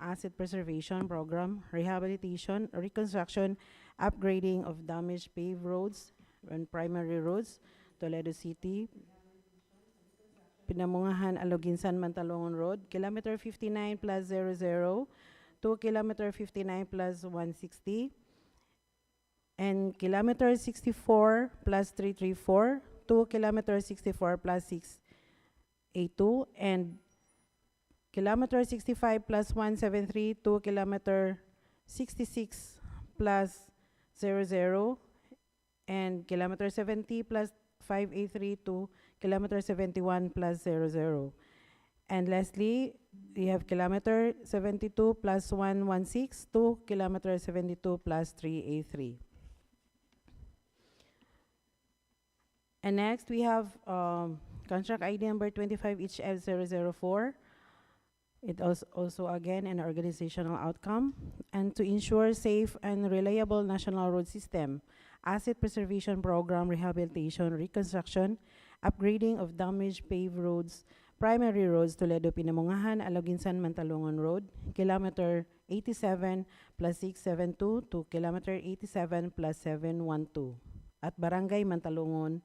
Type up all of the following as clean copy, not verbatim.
asset preservation program, rehabilitation, reconstruction, upgrading of damaged paved roads and primary roads, Toledo City, Pinamungahan, Aloginsan, Mantalongon Road, kilometer 59 plus 00 to kilometer 59 plus 160, and kilometer 64 plus 334 to kilometer 64 plus 682, and kilometer 65 plus 173 to kilometer 66 plus 00, and kilometer 70 plus 583 to kilometer 71 plus 00. And lastly, we have kilometer 72 plus 116 to kilometer 72 plus 383. And next, we have contract ID number 25HF004. It also again an organizational outcome, and to ensure safe and reliable national road system, asset preservation program, rehabilitation, reconstruction, upgrading of damaged paved roads, primary roads, Toledo, Pinamungahan, Aloginsan, Mantalongon Road, kilometer 87 plus 672 to kilometer 87 plus 712 at Barangay Mantalongon,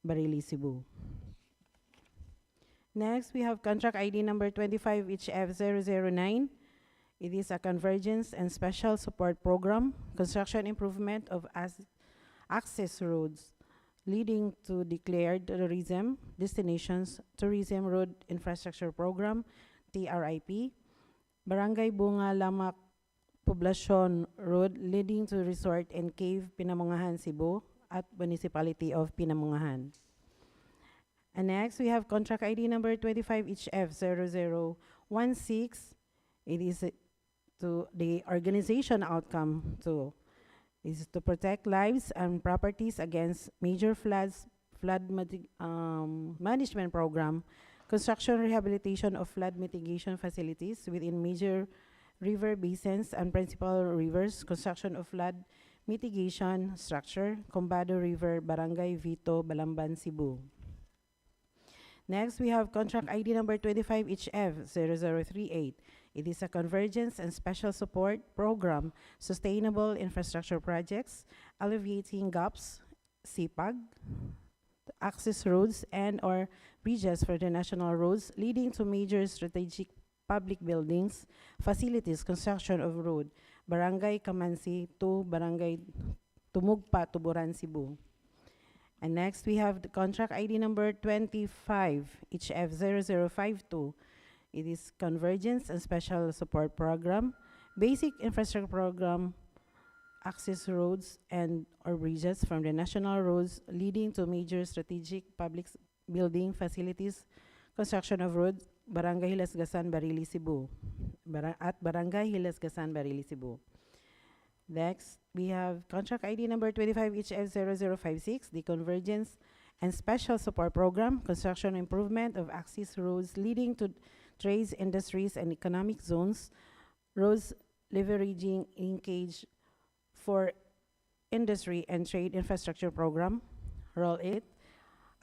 Barili, Cebu. Next, we have contract ID number 25HF009. It is a convergence and special support program, construction improvement of access roads leading to declared tourism destinations, tourism road infrastructure program, TRIP, Barangay Bunga Lamak Poblacion Road leading to resort and cave Pinamungahan, Cebu at Municipality of Pinamungahan. And next, we have contract ID number 25HF0016. It is to the organization outcome to is to protect lives and properties against major floods, management program, construction rehabilitation of flood mitigation facilities within major river basins and principal rivers, construction of flood mitigation structure, Combado River, Barangay Vito, Balamban, Cebu. Next, we have contract ID number 25HF0038. It is a convergence and special support program, sustainable infrastructure projects, alleviating gaps, CPAG, access roads and or bridges for the national roads leading to major strategic public buildings, facilities, construction of road, Barangay Kamansi to Barangay Tumugpa, Tuburan, Cebu. And next, we have the contract ID number 25HF0052. It is Convergence and Special Support Program, Basic Infrastructure Program, access roads and or bridges from the national roads leading to major strategic public building facilities, construction of roads, Barangay Hilasgasan, Barili, Cebu. At Barangay Hilasgasan, Barili, Cebu. Next, we have contract ID number 25HF0056, the Convergence and Special Support Program, construction improvement of access roads leading to trades, industries, and economic zones, roads leveraging linkage for industry and trade infrastructure program, Roll 8,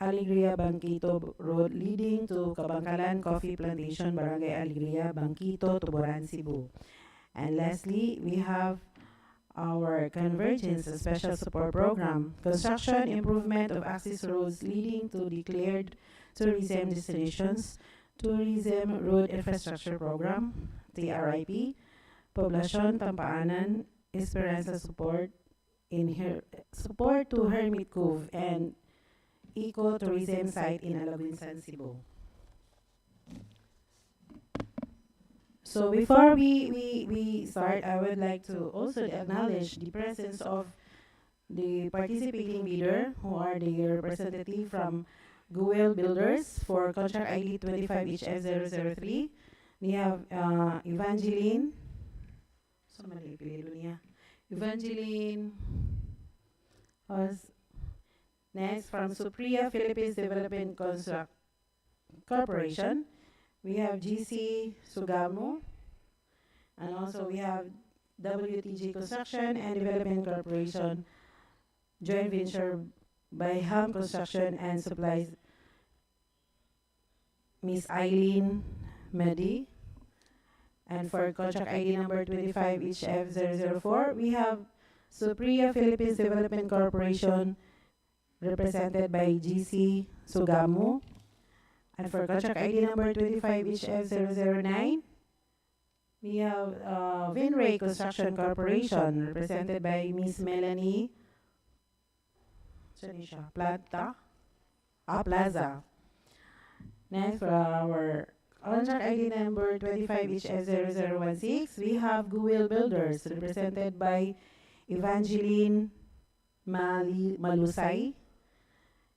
Alegria Bangkito Road leading to Kabangkalan Coffee Plantation, Barangay Alegria, Bangkito, Tuburan, Cebu. And lastly, we have our Convergence and Special Support Program, construction improvement of access roads leading to declared tourism destinations, Tourism Road Infrastructure Program, TRIP, Poblacion Tampaanan, Esperanza Support, support to Hermit Cove and Eco-Tourism Site in Aloginsan, Cebu. So before we start, I would like to also acknowledge the presence of the participating bidder who are the representative from Guel Builders for contract ID 25HF003. We have Evangeline. So mali apelyido niya. Evangeline. Next, from Supriya Philippines Development Construct Corporation, we have GC Sugamo, and also we have WTG Construction and Development Corporation, joint venture by Ham Construction and Supplies, Miss Eileen Medi, And for contract ID number 25HF004, we have Supriya Philippines Development Corporation, represented by GC Sugamu. And for contract ID number 25HF009, we have Vinray Construction Corporation, represented by Ms. Melanie Plaza. Next, for our contract ID number 25HF0016, we have Guwil Builders, represented by Evangeline Malusay.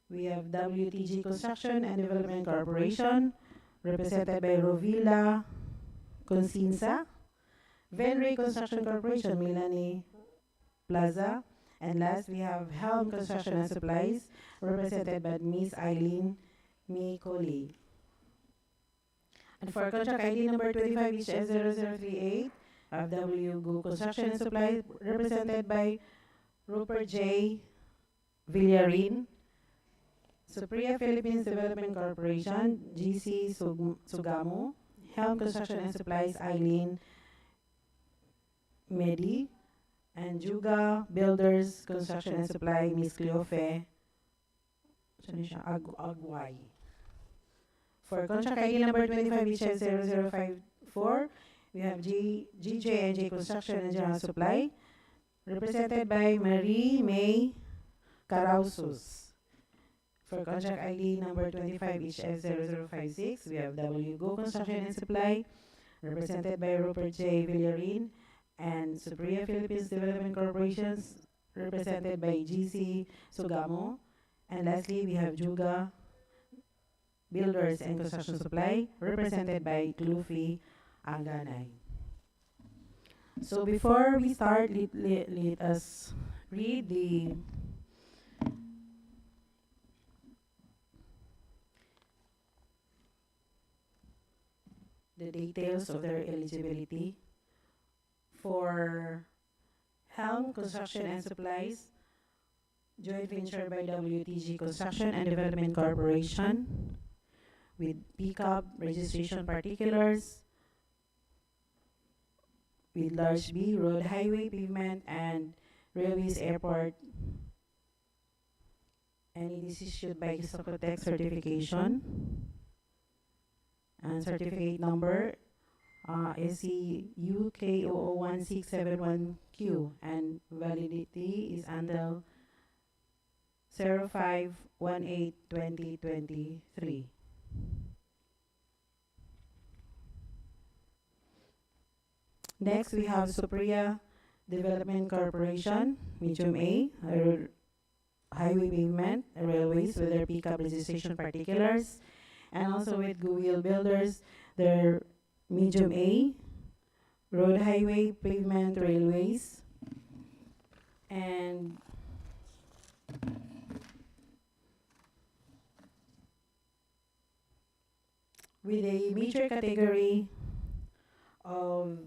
We have WTG Construction and Development Corporation, represented by Rovila Consinsa. Venray Construction Corporation, Melanie Plaza. And last, we have Helm Construction and Supplies, represented by Ms. Eileen Mikoli. And for contract ID number 25HF0038, we have WGO Construction and Supplies, represented by Rupert J. Villarin. Supriya Philippines Development Corporation, GC Sugamu. Helm Construction and Supplies, Eileen Medi. And Juga Builders Construction and Supply, Ms. Cleofe Agway. For contract ID number 25HF0054, we have GJ&J Construction and General Supply, represented by Marie May Carausus. For contract ID number 25HF0056, we have WGO Construction and Supply, represented by Rupert J. Villarin, and Supriya Philippines Development Corporations, represented by GC Sugamo. And lastly, we have Juga Builders and Construction Supply, represented by Clufy Anganay. So before we start, let us read the details of their eligibility. For Helm Construction and Supplies, joint venture by WTG Construction and Development Corporation, with PCAB registration particulars, with large B, road, highway, pavement, and railways, airport, and it is issued by Isocotec certification, and certificate number SCU-K001671Q, and validity is until 05/18/2023. Next, we have Supriya Development Corporation, medium A, highway, pavement, railways with their PCAB registration particulars, and also with Guwil Builders, their medium A, road, highway, pavement, railways, and with a major category of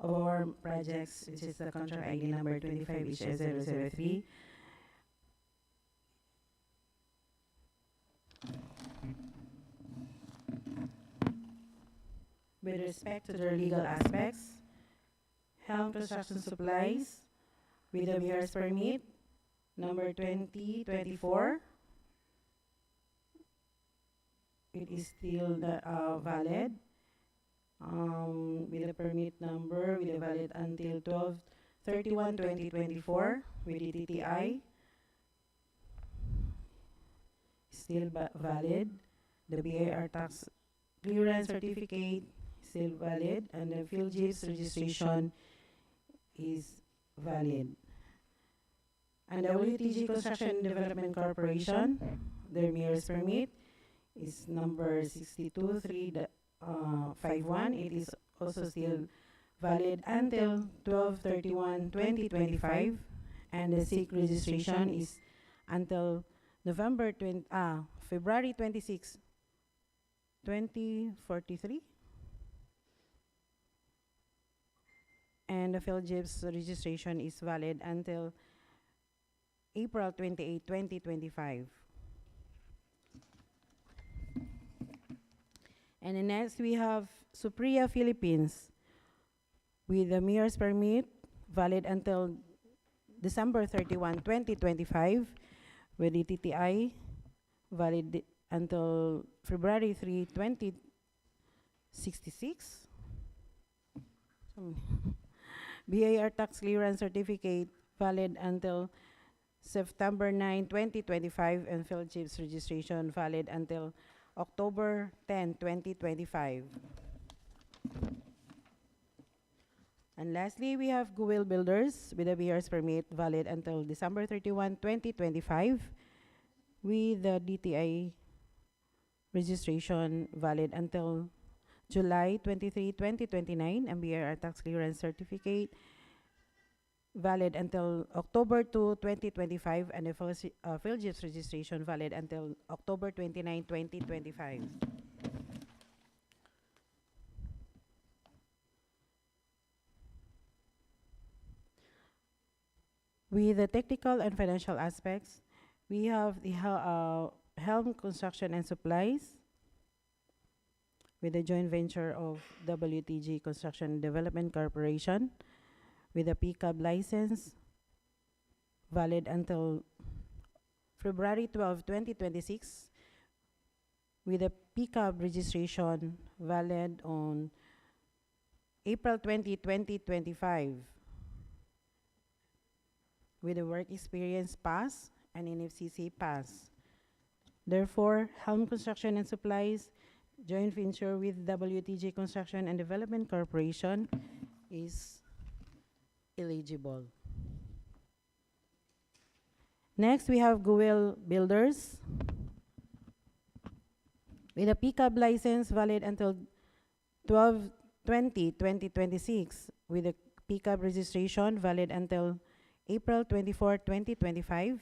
our projects, which is the contract ID number 25HF003. With respect to their legal aspects, Helm Construction Supplies, with the mayor's permit number 2024, it is still valid. With the permit number, with the valid until 12/31/2024, with the TTI, still valid. The BIR tax clearance certificate still valid, and the PhilGIPS registration is valid. And the WTG Construction Development Corporation, their mayor's permit is number 62351. It is also still valid until 12/31/2025, and the SIC registration is until February 26, 2043. And the PhilGIPS registration is valid until April 28, 2025. And then next, we have Supriya Philippines with the mayor's permit valid until December 31, 2025, with the TTI valid until February 3, 2066. BAR tax clearance certificate valid until September 9, 2025, and field chief's registration valid until October 10, 2025. And lastly, we have Goodwill Builders with a BR's permit valid until December 31, 2025, with the DTI registration valid until July 23, 2029, and BIR tax clearance certificate valid until October 2, 2025, and the field chief's registration valid until October 29, 2025. With the technical and financial aspects, we have the Helm Construction and Supplies with a joint venture of WTG Construction and Development Corporation with a PCAB license valid until February 12, 2026, with a PCAB registration valid on April 20, 2025, with a work experience pass and NFCC pass. Therefore, Helm Construction and Supplies joint venture with WTG Construction and Development Corporation is eligible. Next, we have Goodwill Builders with a PCAB license valid until 12/20/2026, with a PCAB registration valid until April 24, 2025,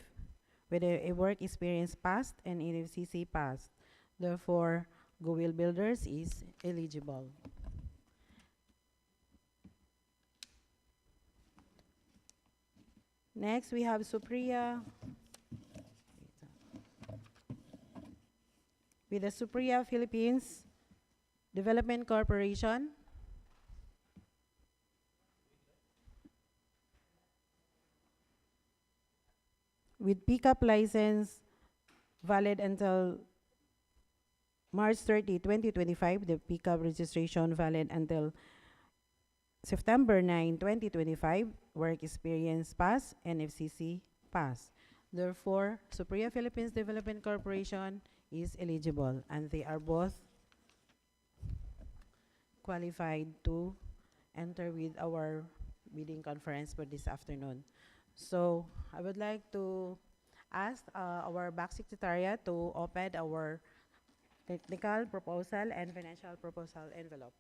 with a work experience passed and NFCC passed. Therefore, Goodwill Builders is eligible. Next, we have Supriya with the Supriya Philippines Development Corporation with pickup license valid until March 30, 2025, the pickup registration valid until September 9, 2025, work experience pass, NFCC pass. Therefore, Supriya Philippines Development Corporation is eligible, and they are both qualified to enter with our bidding conference for this afternoon. So I would like to ask our back secretariat to open our technical proposal and financial proposal envelope.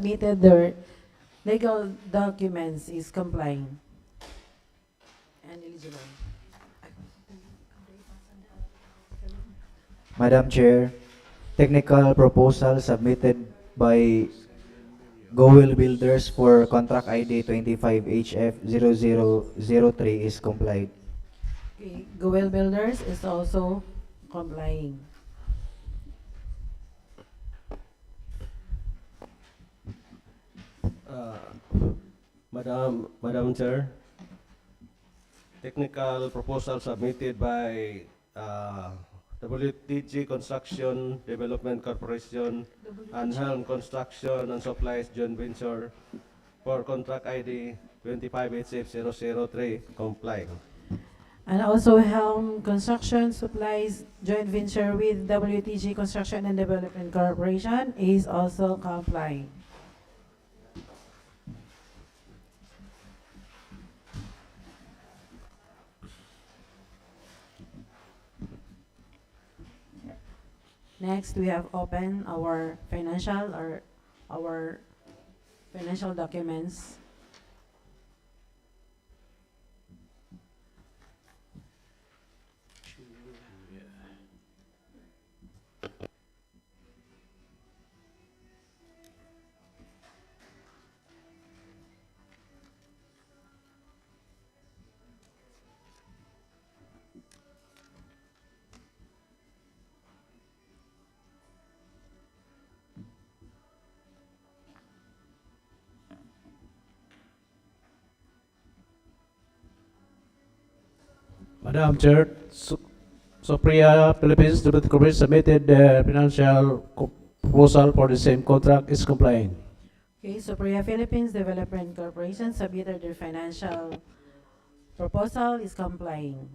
submitted their legal documents is complying and eligible. Madam Chair, technical proposal submitted by Gowill Builders for contract ID 25HF0003 is complied. Okay, Goel Builders is also complying. Uh, Madam Chair, technical proposal submitted by WTG Construction Development Corporation and Helm Construction and Supplies Joint Venture for contract ID 25HF003 complying. And also Helm Construction Supplies joint venture with WTG Construction and Development Corporation is also complying. Next, we have opened our financial documents. Madam Chair, Supriya Philippines Development Corporation submitted the financial proposal for the same contract is complying. Okay, so Priya Philippines Development Corporation submitted their financial proposal is complying.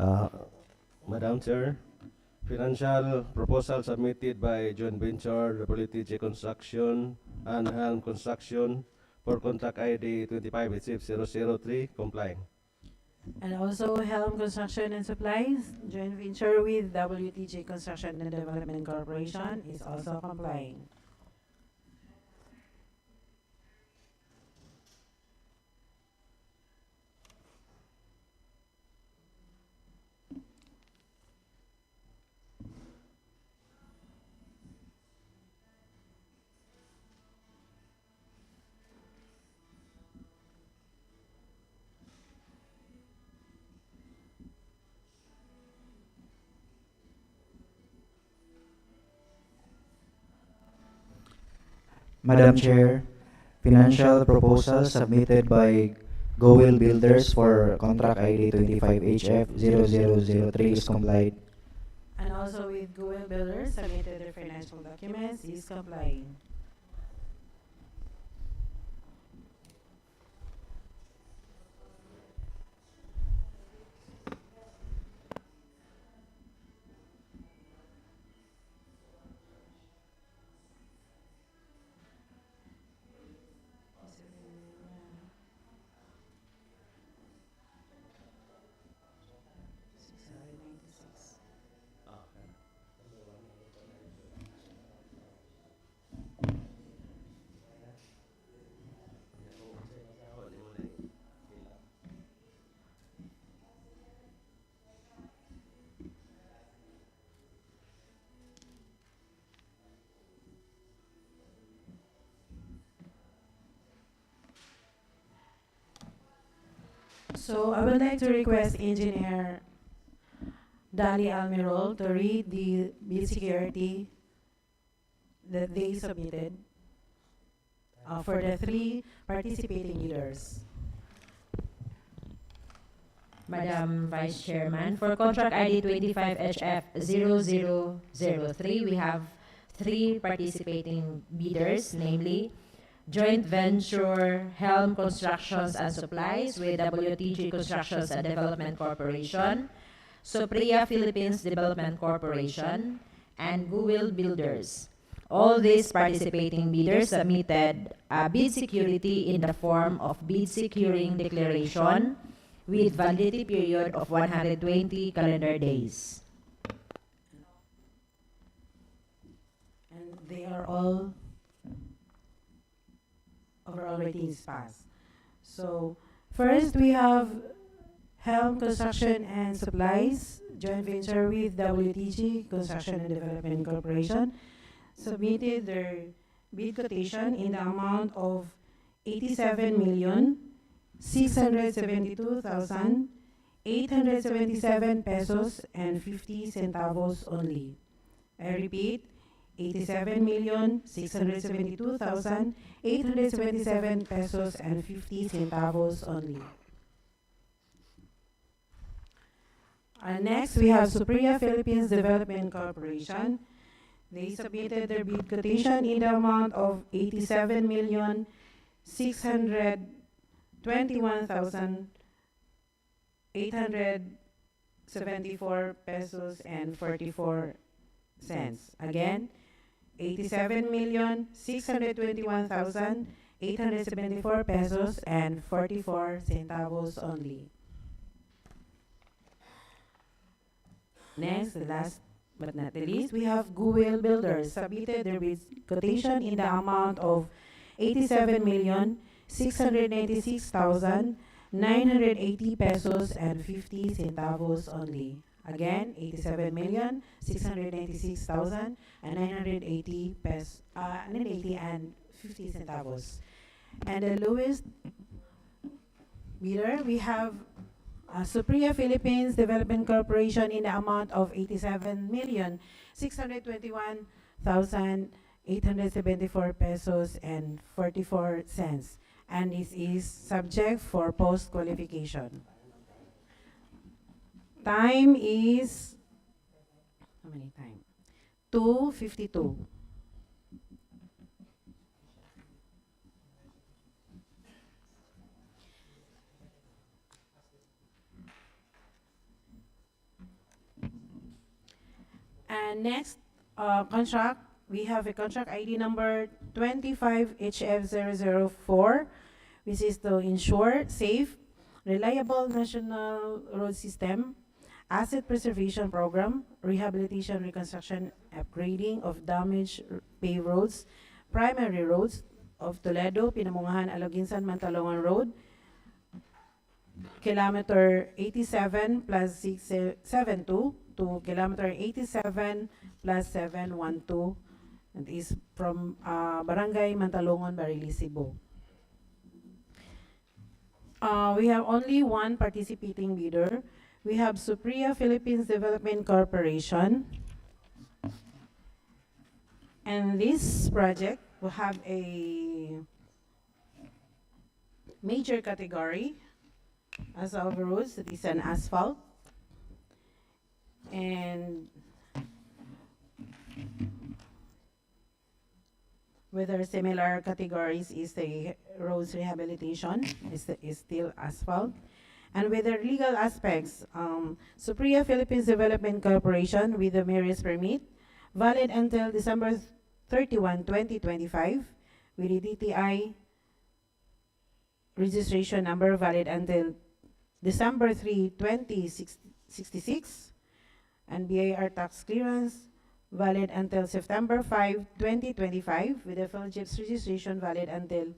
Uh, Madam Chair, financial proposal submitted by joint venture WTG Construction and Helm Construction for contract ID 25HF003 complying. And also Helm Construction and Supplies joint venture with WTG Construction and Development Corporation is also complying. Madam Chair, financial proposal submitted by Gowill Builders for contract ID 25HF0003 is complied. And also with Goel Builders submitted their financial documents is complying. So I would like to request Engineer Dali Almirol to read the bid security that they submitted for the three participating bidders. Madam Vice Chairman, for contract ID 25HF0003, we have three participating bidders, namely Joint Venture Helm Constructions and Supplies with WTG Constructions and Development Corporation, Sopriya Philippines Development Corporation, and Guwil Builders. All these participating bidders submitted a bid security in the form of bid securing declaration with validity period of 120 calendar days. And they are all overall ratings pass. So first we have Helm Construction and Supplies, joint venture with WTG Construction and Development Corporation, submitted their bid quotation in the amount of 87,672,877 pesos and 50 centavos only. I repeat, 87,672,877 pesos and 50 centavos only. Next, we have Supriya Philippines Development Corporation. They submitted their bid quotation in the amount of 87,621,874 pesos and 44 cents. Again, 87,621,874 pesos and 44 centavos only. Next, the last but not the least, we have Guwil Builders submitted their bid quotation in the amount of 87,696,980 pesos and 50 centavos only. Again, 87,696,980 pesos, 980 and 50 centavos. And the lowest bidder, we have Supriya Philippines Development Corporation in the amount of 87,621,874 pesos and 44 cents. And this is subject for post-qualification. Time is, how many time? 2:52. And next contract, we have a contract ID number 25HF004, which is to ensure safe, reliable national road system, asset preservation program, rehabilitation, reconstruction, upgrading of damaged paved roads, primary roads of Toledo, Pinamungahan, Aloginsan, Mantalongan Road, kilometer 87 plus 672 to kilometer 87 plus 712, and is from Barangay Mantalongan, Barili, Cebu. We have only one participating bidder. We have Supriya Philippines Development Corporation. And this project will have a major category as of roads, that is an asphalt. And whether similar categories is the roads rehabilitation, is still asphalt. And with the legal aspects, Supriya Philippines Development Corporation with the mayor's permit, valid until December 31, 2025, with the DTI registration number valid until December 3, 2066, and BIR tax clearance valid until September 5, 2025, with the PhilGIPS registration valid until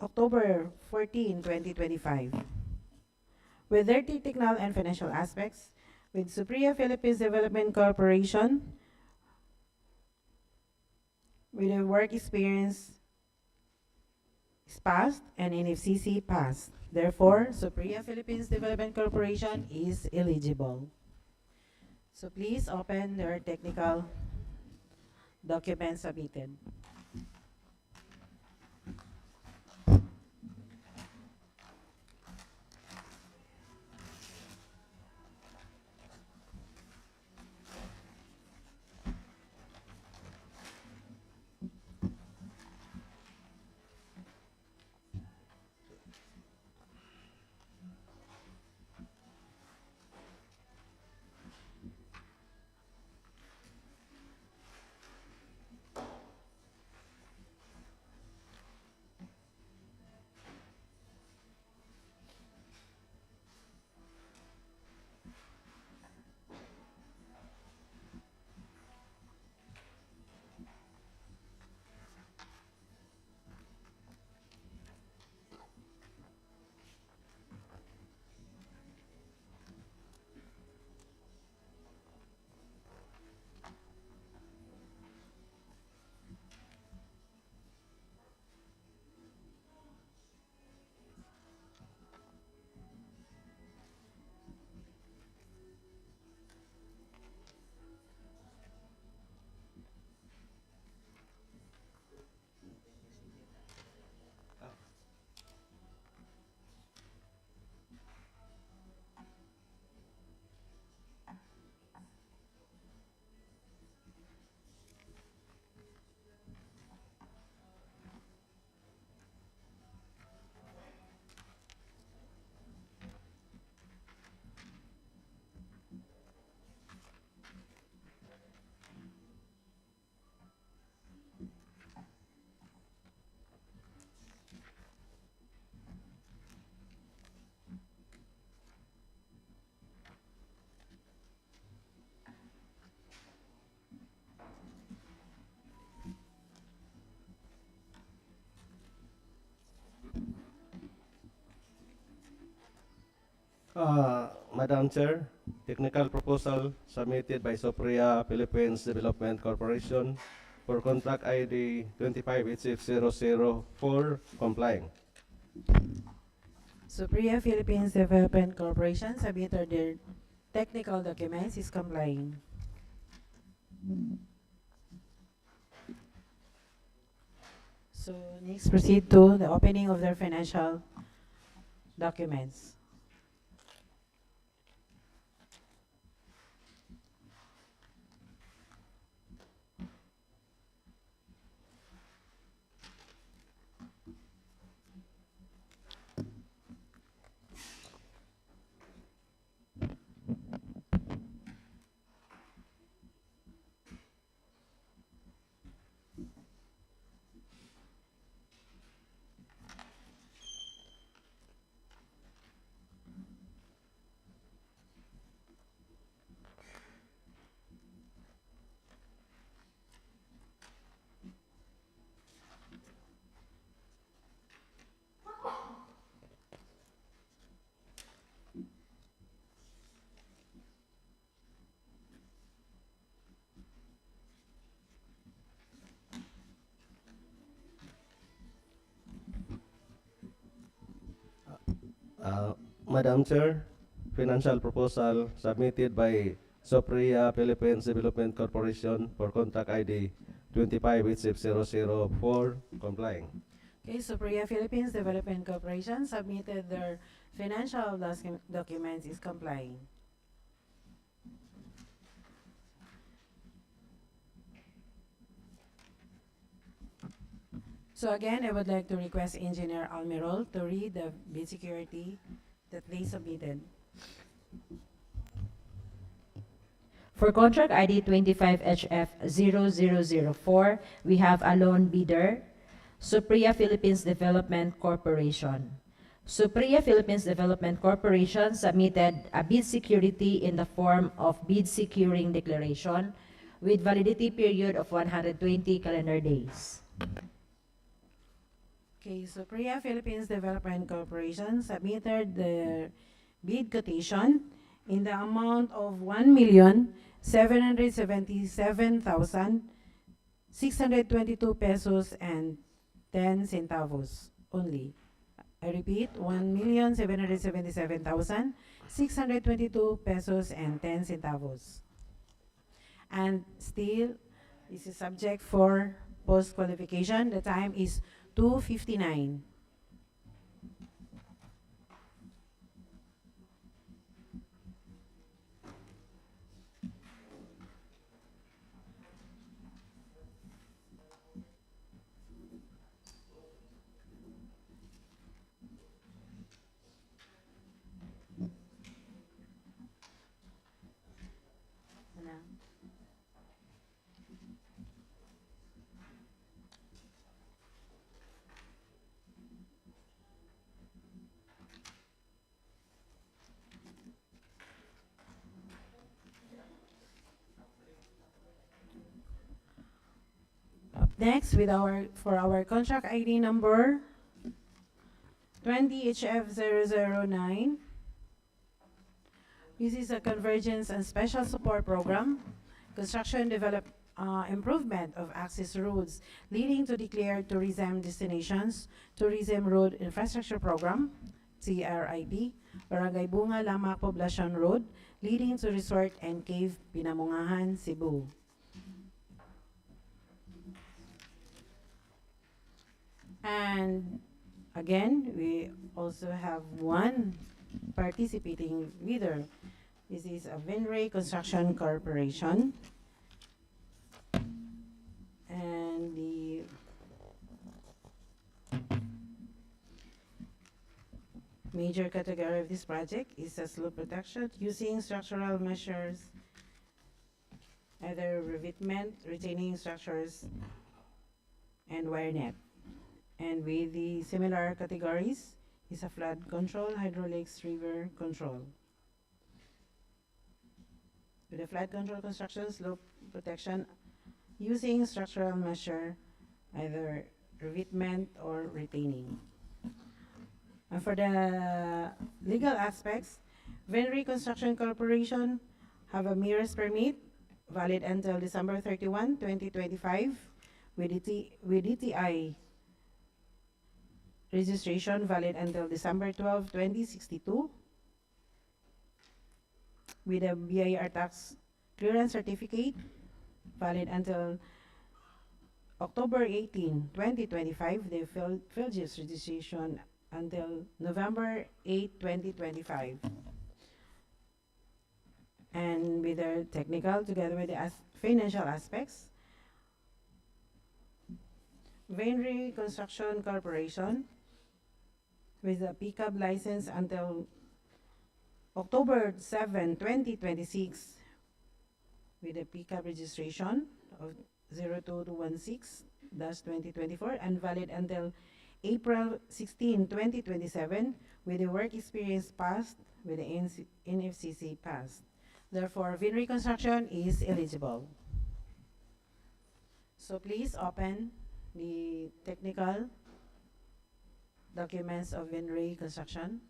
October 14, 2025. With their technical and financial aspects, with Supriya Philippines Development Corporation, with their work experience is passed and NFCC passed. Therefore, Supriya Philippines Development Corporation is eligible. So please open their technical documents submitted. Madam Chair, technical proposal submitted by Supriya Philippines Development Corporation for contract ID 25HF004 complying. Supriya Philippines Development Corporation submitted their technical documents is complying. So next proceed to the opening of their financial documents. Madam Chair, financial proposal submitted by Supriya Philippines Development Corporation for contract ID 25HF004 complying. Okay, Supriya Philippines Development Corporation submitted their financial documents is complying. So again, I would like to request Engineer Almirol to read the bid security that they submitted. For contract ID 25HF0004, we have a lone bidder, Supriya Philippines Development Corporation. Supriya Philippines Development Corporation submitted a bid security in the form of bid securing declaration with validity period of 120 calendar days. Okay, Supriya Philippines Development Corporation submitted the bid quotation in the amount of 1,777,622 pesos and 10 centavos only. I repeat, 1,777,622 pesos and 10 centavos. And still, this is subject for post-qualification. The time is 2:59. Up next, for our contract ID number 20HF009. This is a convergence and special support program, construction improvement of access roads leading to declared tourism destinations, tourism road infrastructure program, TRIP, Barangay Bunga Lamak Poblacion Road, leading to resort and cave Pinamungahan, Cebu. And again, we also have one participating bidder. This is a Vinray Construction Corporation. And the major category of this project is a slope protection using structural measures, either revetment, retaining structures, and wire net. And with the similar categories is a flood control, hydraulics, river control. With the flood control construction, slope protection using structural measure, either revetment or retaining. And for the legal aspects, Venry Construction Corporation have a MERS permit valid until December 31, 2025, with DTI registration valid until December 12, 2062, with a BIR tax clearance certificate valid until October 18, 2025, the Philgis registration until November 8, 2025. And with the technical together with the financial aspects, Venry Construction Corporation with a pickup license until October 7, 2026, with a pickup registration of 02216-2024 and valid until April 16, 2027, with the work experience passed with the NFCC passed. Therefore, Venry Construction is eligible. So please open the technical documents of Venry Construction.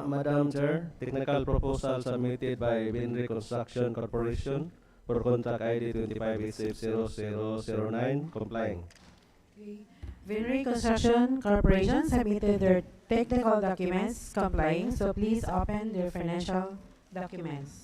Madam Chair, technical proposal submitted by Binri Construction Corporation for contract ID 25HF0009 complying. Vinray Construction Corporation submitted their technical documents complying, so please open their financial documents.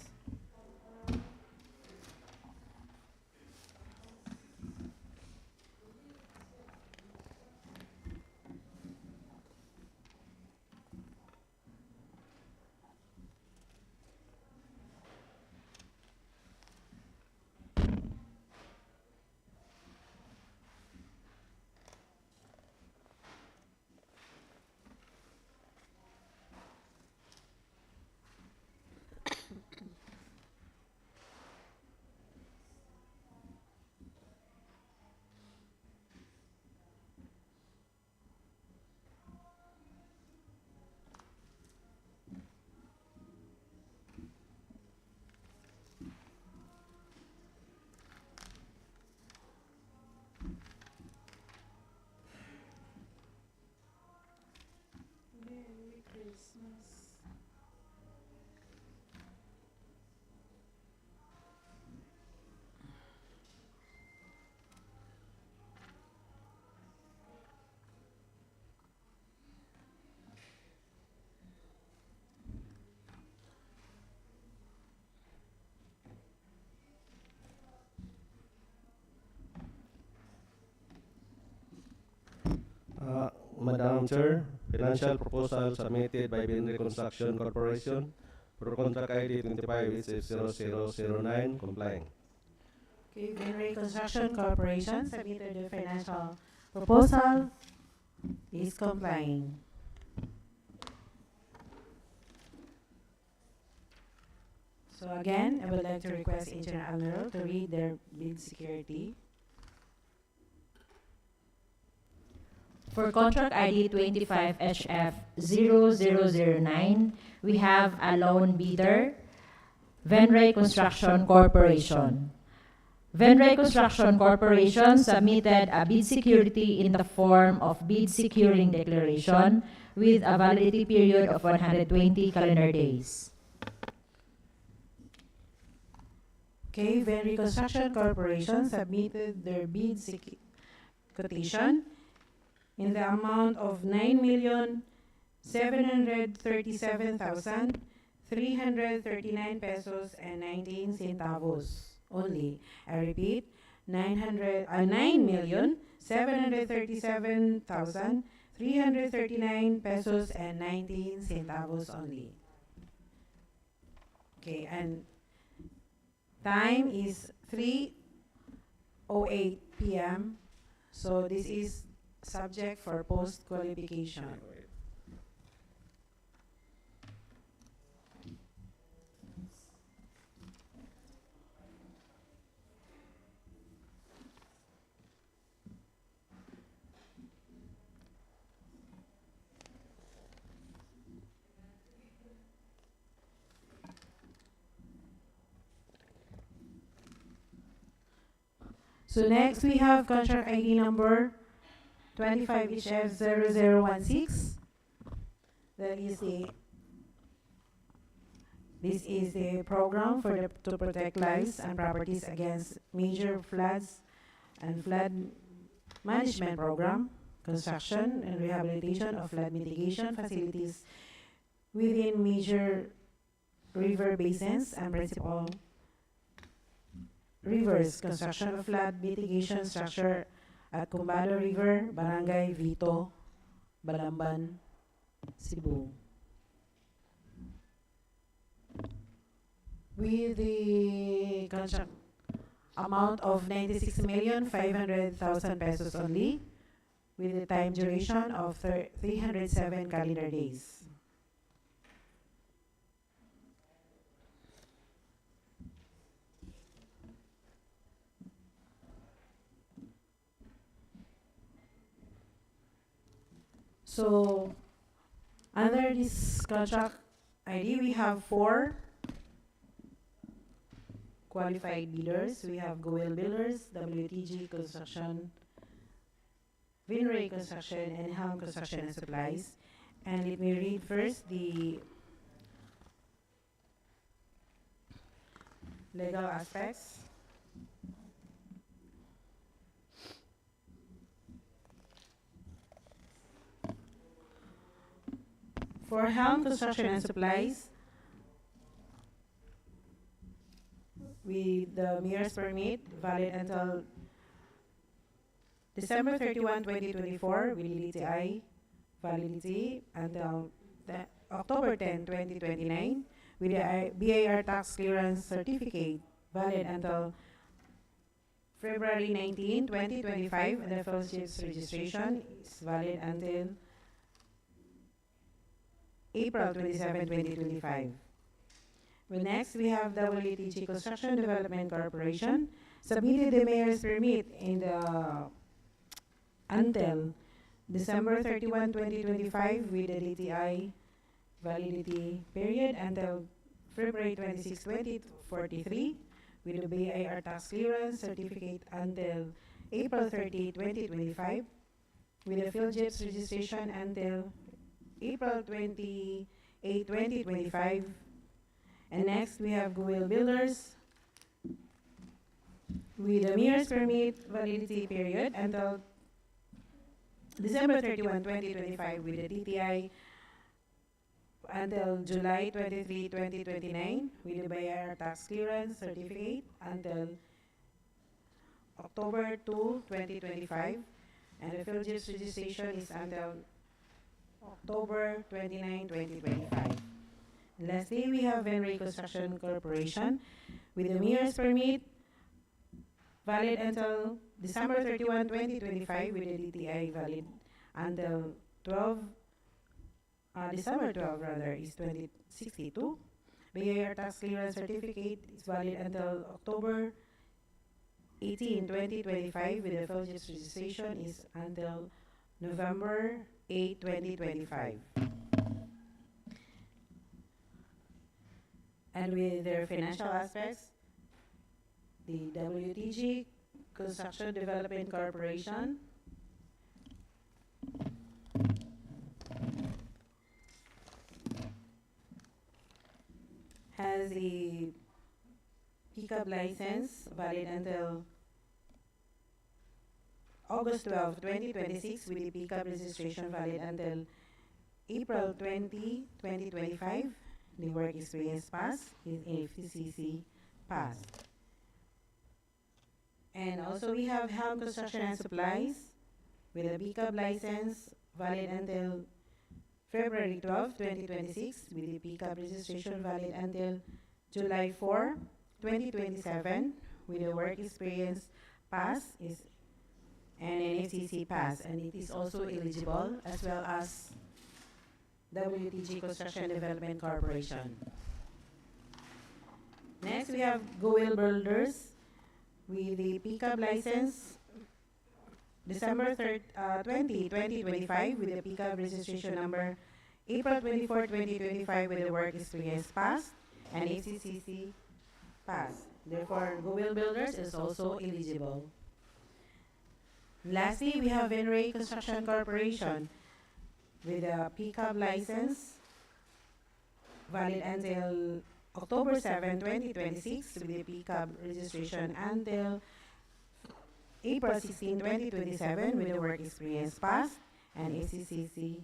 Madam Chair, financial proposal submitted by Binri Construction Corporation for contract ID 25HF0009 complying. Okay, Vinray Construction Corporation submitted their financial proposal, is complying. So again, I would like to request Engineer Almero to read their bid security. For contract ID 25HF0009, we have a lone bidder, Venray Construction Corporation. Venray Construction Corporation submitted a bid security in the form of bid securing declaration with a validity period of 120 calendar days. Okay, Venray Construction Corporation submitted their bid quotation in the amount of 9,737,339 pesos and 19 centavos only. I repeat, 9,737,339 pesos and 19 centavos only. Okay, and time is 3:08 p.m. So this is subject for post-qualification. So next we have contract ID number 25HF0016. This is the program to protect lives and properties against major floods and flood management program, construction and rehabilitation of flood mitigation facilities within major river basins and principal rivers, construction of flood mitigation structure at Cumbado River, Barangay Vito, Balamban, Cebu. With the contract amount of 96,500,000 pesos only, with the time duration of 307 calendar days. So, under this contract ID, we have 4 qualified bidders. We have Goel Builders, WTG Construction, Vinray Construction, and Helm Construction and Supplies. And let me read first the legal aspects. For Helm Construction and Supplies, with the mayor's permit valid until December 31, 2024, with DTI validity until October 10, 2029, with the BIR tax clearance certificate valid until February 19, 2025, and the fellowship's registration is valid until April 27, 2025. Well, next, we have WTG Construction Development Corporation submitted the mayor's permit in the until December 31, 2025 with the DTI validity period until February 26, 2043 with the BIR tax clearance certificate until April 30, 2025 with the PhilJIP's registration until April 28, 2025. And next, we have Goodwill Builders with the mayor's permit validity period until December 31, 2025 with the DTI until July 23, 2029 with the BIR tax clearance certificate until October 2, 2025, and the PhilJIP's registration is until October 29, 2025. And lastly, we have Venray Construction Corporation with the mayor's permit valid until December 31, 2025 with the DTI valid until December 12 rather is 2062. BIR tax clearance certificate is valid until October 18, 2025 with the PhilJIP's registration is until November 8, 2025. And with their financial aspects, the WTG Construction Development Corporation has a pickup license valid until August 12, 2026 with the pickup registration valid until April 20, 2025. The work experience pass is FCC pass. And also we have Helm Construction and Supplies with a pickup license valid until February 12, 2026 with the pickup registration valid until July 4, 2027 with a work experience pass is and an FCC pass, and it is also eligible as well as WTG Construction Development Corporation. Next, we have Goodwill Builders with the pickup license December 20, 2025 with the pickup registration number April 24, 2025 with the work experience pass and ACCC pass. Therefore, Goodwill Builders is also eligible. Lastly, we have Venray Construction Corporation with a pickup license valid until October 7, 2026 with the pickup registration until April 16, 2027 with the work experience pass and ACCC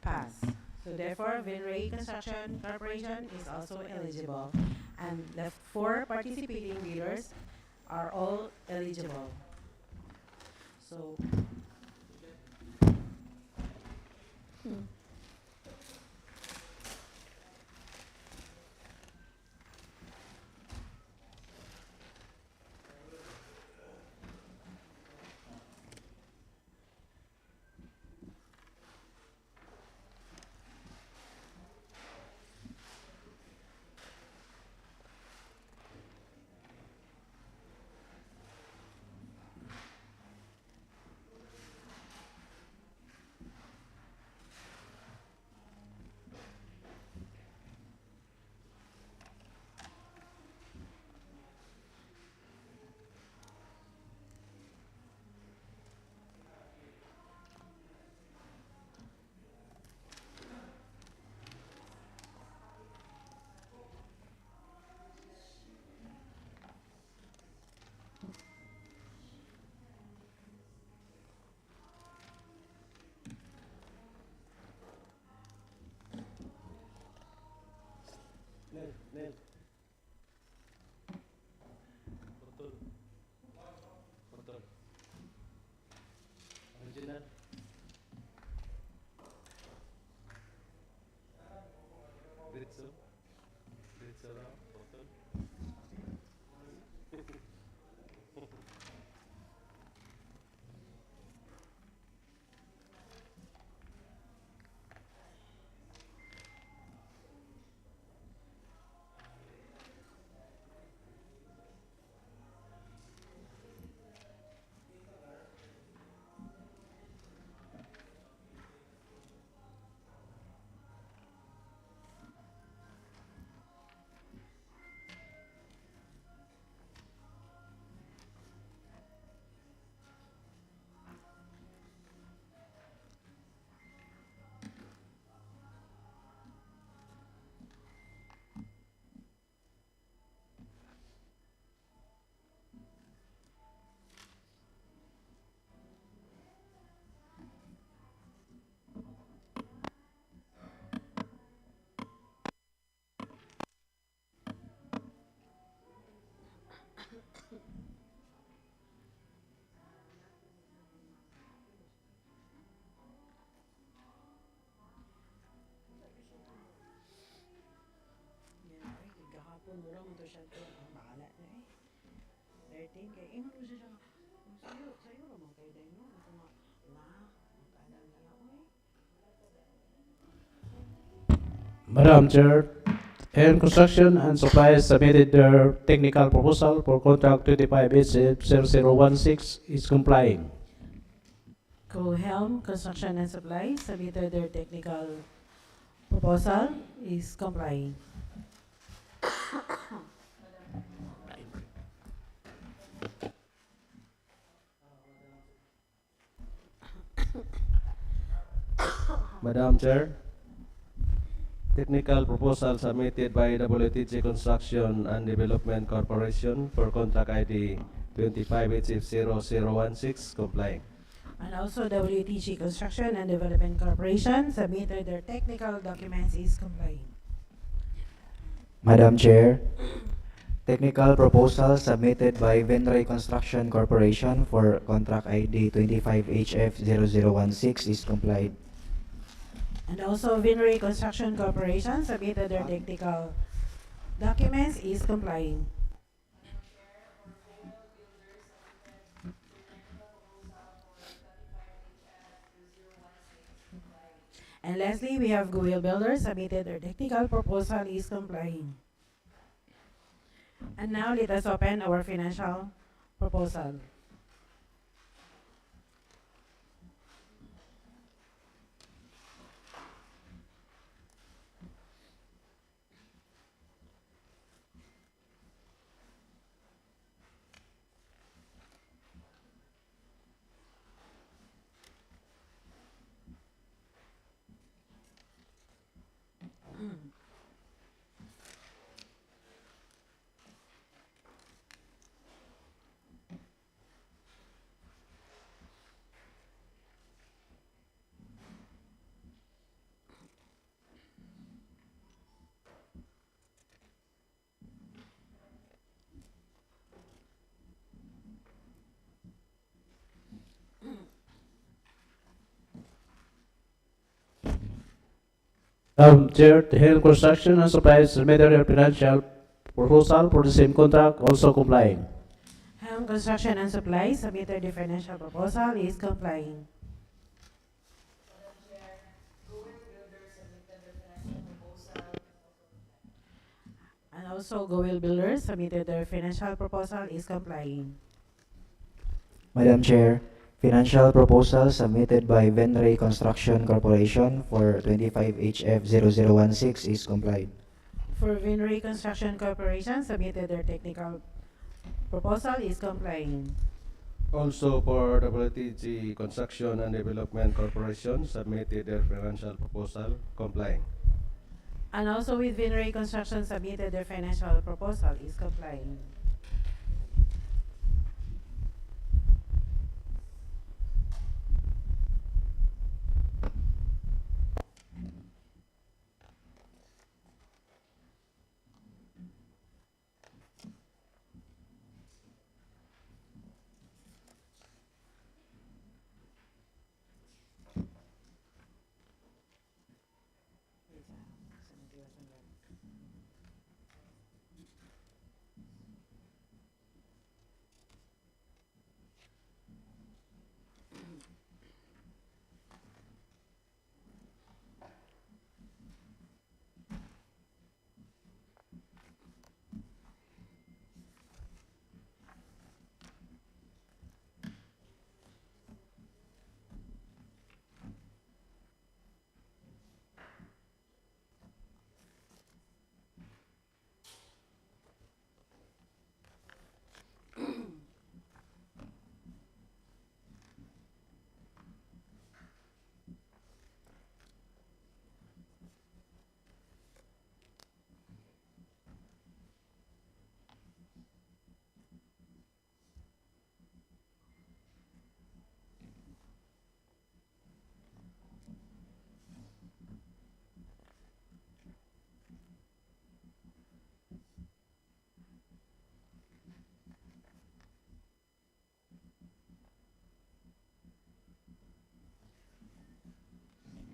pass. So therefore, Venray Construction Corporation is also eligible, and the 4 participating bidders are all eligible. So Gahapon mo lang ito siya to. Ang bahala na eh. 13 kay ingon mo siya sayo naman kay dai no. Ako na magkaalam niya ako eh. Madam Chair, Health Construction and Supplies submitted their technical proposal for contract 25HF0016 is complying. Cohelm Construction and Supply submitted their technical proposal is complying. Madam Chair, technical proposal submitted by WTG Construction and Development Corporation for contract ID 25HF0016 complying. And also WTG Construction and Development Corporation submitted their technical documents is complying. Madam Chair, technical proposal submitted by Venray Construction Corporation for contract ID 25HF0016 is complied. And also Vinray Construction Corporation submitted their technical documents is complying. And lastly, we have Goodwill Builders submitted their technical proposal is complying. And now let us open our financial proposal. Chair, the Health Construction and Supplies submitted their financial proposal for the same contract also complying. Helm Construction and Supply submitted the financial proposal is complying. And also Goodwill Builders submitted their financial proposal is complying. Madam Chair, financial proposal submitted by Venray Construction Corporation for 25HF0016 is complied. For Vinray Construction Corporation submitted their technical proposal is complying. Also for WTG Construction and Development Corporation submitted their financial proposal complying. And also with Vinray Construction submitted their financial proposal is complying.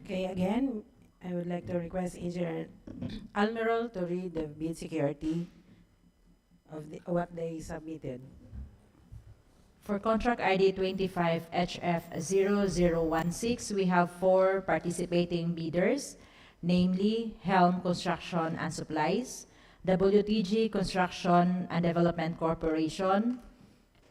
Okay, again, I would like to request Engineer Almerol to read the bid security of what they submitted. For contract ID 25 HF0016, we have 4 participating bidders, namely Helm Construction and Supplies, WTG Construction and Development Corporation,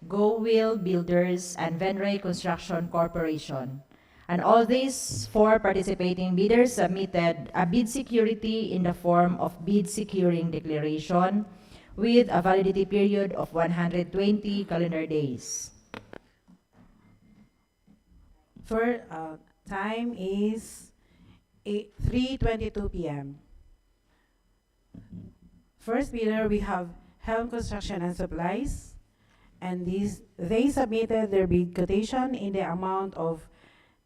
Go Will Builders, and Venray Construction Corporation. And all these 4 participating bidders submitted a bid security in the form of bid securing declaration with a validity period of 120 calendar days. For time is 3:22 p.m. First bidder, we have Helm Construction and Supplies, and they submitted their bid quotation in the amount of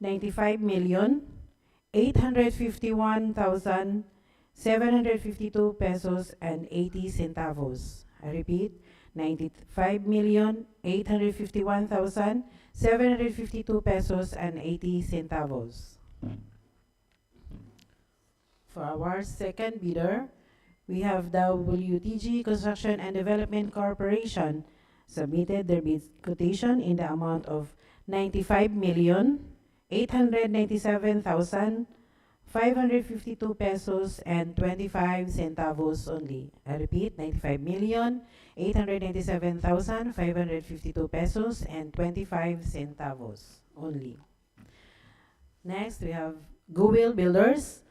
95,851,752 pesos and 80 centavos. I repeat, 95,851,752 pesos and 80 centavos. For our second bidder, we have WTG Construction and Development Corporation submitted their bid quotation in the amount of 95,897,552 pesos and 25 centavos only. I repeat, 95,897,552 pesos and 25 centavos only. Next, we have Goodwill Builders.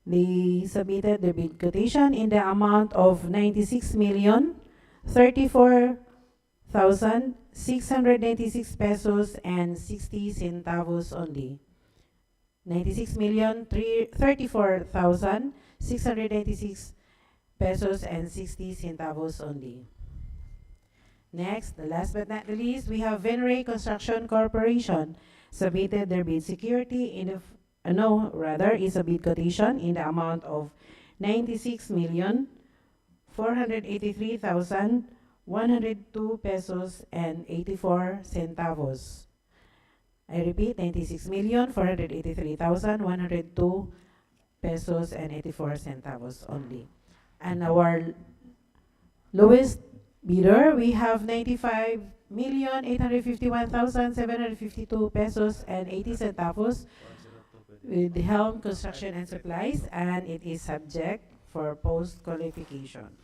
They submitted their bid quotation in the amount of 96,034,696 pesos and 60 centavos only. 96,034,696 pesos and 60 centavos only. Next, the last but not the least, we have Venray Construction Corporation submitted their bid security in the is a bid quotation in the amount of 96,483,102 pesos and 84 centavos. I repeat, 96,483,102 pesos and 84 centavos only. And our lowest bidder, we have 95,851,752 pesos and 80 centavos with Helm Construction and Supplies, and it is subject for post-qualification.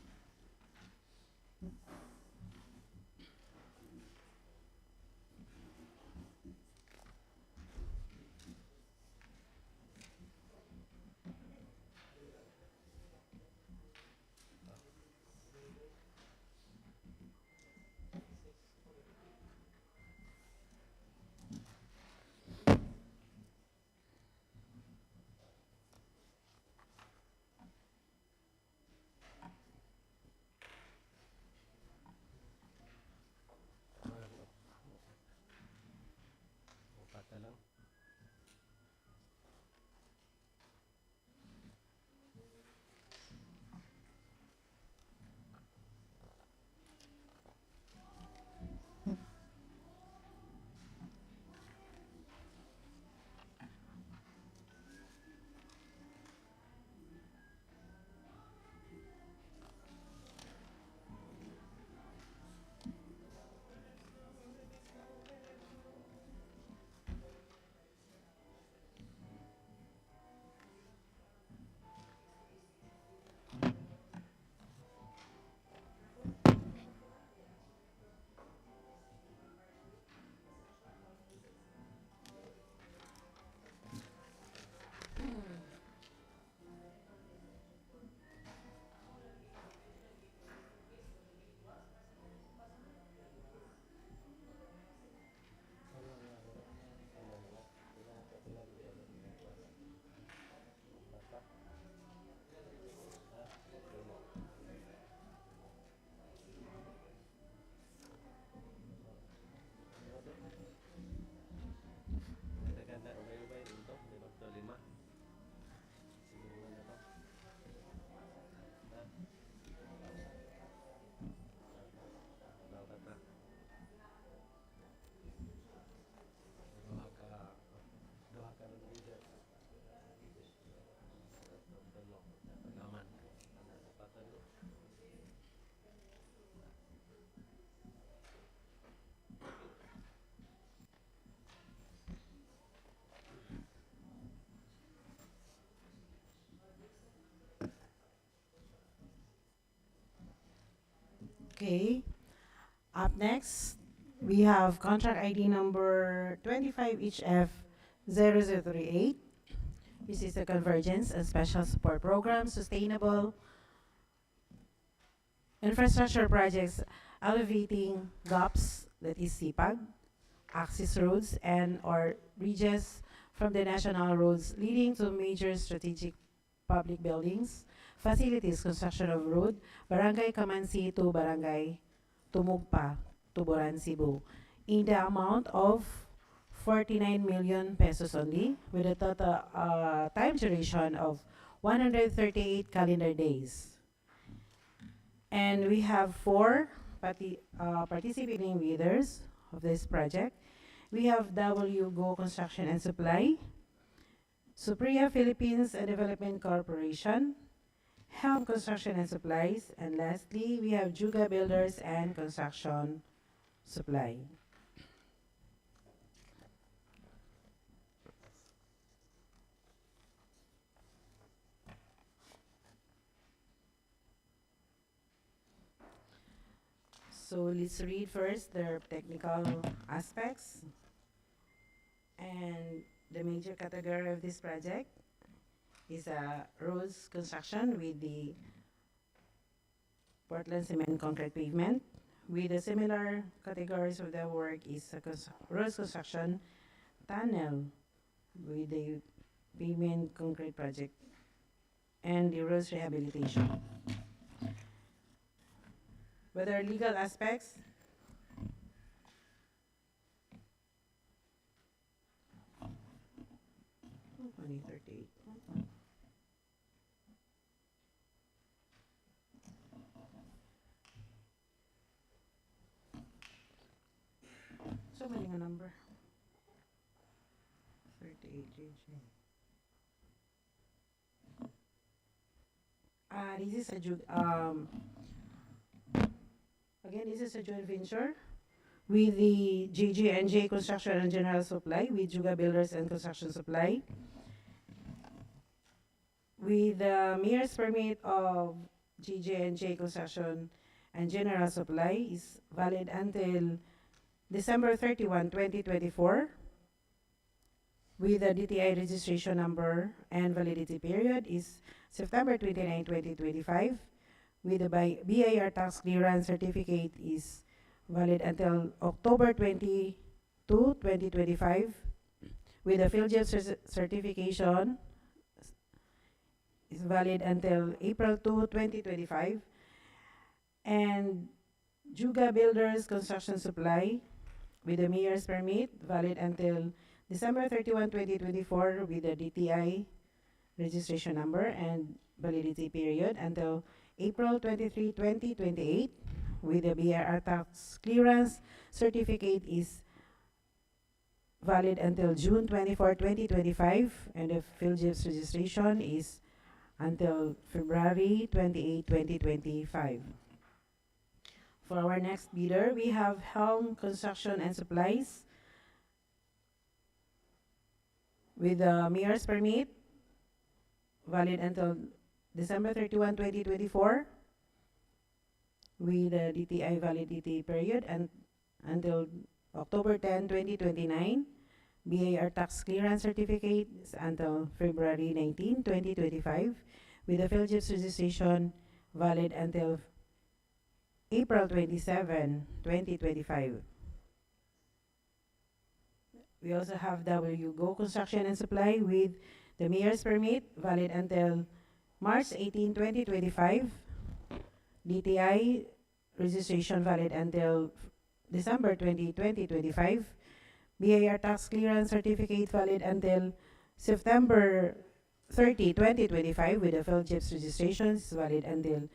Okay. Up next, we have contract ID number 25HF0038. This is the Convergence and Special Support Program, Sustainable Infrastructure Projects Elevating GAPS, that is CPAG, access roads and or bridges from the national roads leading to major strategic public buildings, facilities, construction of road, Barangay Kamansi to Barangay Tumugpa, Tuburan, Cebu, in the amount of 49 million pesos only, with a total time duration of 138 calendar days. And we have four participating bidders of this project. We have W Go Construction and Supply, Supriya Philippines Development Corporation, Helm Construction and Supplies, and lastly, we have Juga Builders and Construction Supply. So let's read first their technical aspects. And the major category of this project is roads construction with the Portland cement concrete pavement. With the similar categories of the work is roads construction, tunnel with the pavement concrete project, and the roads rehabilitation. With our legal aspects, only 38. So many nga number. 38 JJ. This is a again, this is a joint venture with the JJ&J Construction and General Supply, with Juga Builders and Construction Supply. With the mayor's permit of JJ&J Construction and General Supply is valid until December 31, 2024. With the DTI registration number and validity period is September 29, 2025. With the BIR tax clearance certificate is valid until October 22, 2025. With the PhilJEP certification is valid until April 2, 2025. And Juga Builders Construction Supply with the mayor's permit valid until December 31, 2024 with the DTI registration number and validity period until April 23, 2028 with the BIR tax clearance certificate is valid until June 24, 2025, and the PhilJEP's registration is until February 28, 2025. For our next bidder, we have Helm Construction and Supplies with the mayor's permit valid until December 31, 2024 with the DTI validity period and until October 10, 2029. BIR tax clearance certificate is until February 19, 2025 with the PhilJEP's registration valid until April 27, 2025. We also have W Go Construction and Supply with the mayor's permit valid until March 18, 2025. DTI registration valid until December 20, 2025. BIR tax clearance certificate valid until September 30, 2025 with the PhilJEP's registrations valid until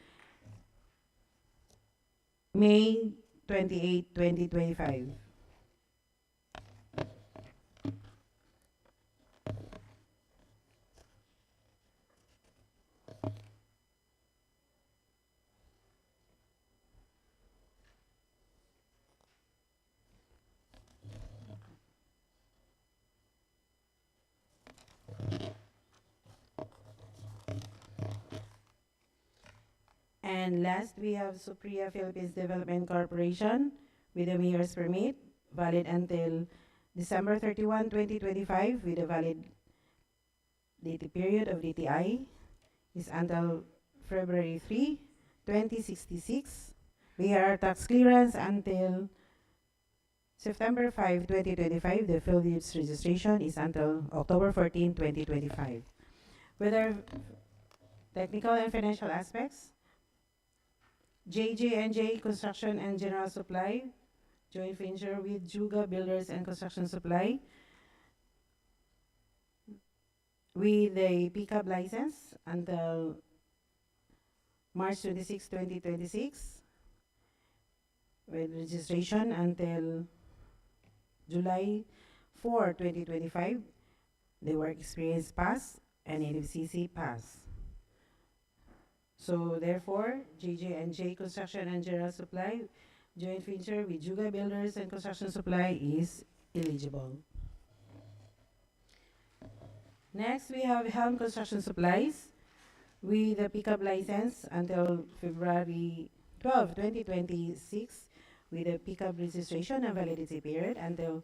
May 28, 2025. And last, we have Supriya Philippines Development Corporation with a mayor's permit, valid until December 31, 2025, with a valid DT period of DTI is until February 3, 2066. We are tax clearance until September 5, 2025. The field use registration is until October 14, 2025. With our technical and financial aspects, JJ&J Construction and General Supply, joint venture with Juga Builders and Construction Supply, with a pickup license until March 26, 2026, with registration until July 4, 2025, the work experience pass and NFCC pass. So therefore, JJ&J Construction and General Supply, joint venture with Juga Builders and Construction Supply is eligible. Next, we have Helm Construction Supplies with a pickup license until February 12, 2026, with a pickup registration and validity period until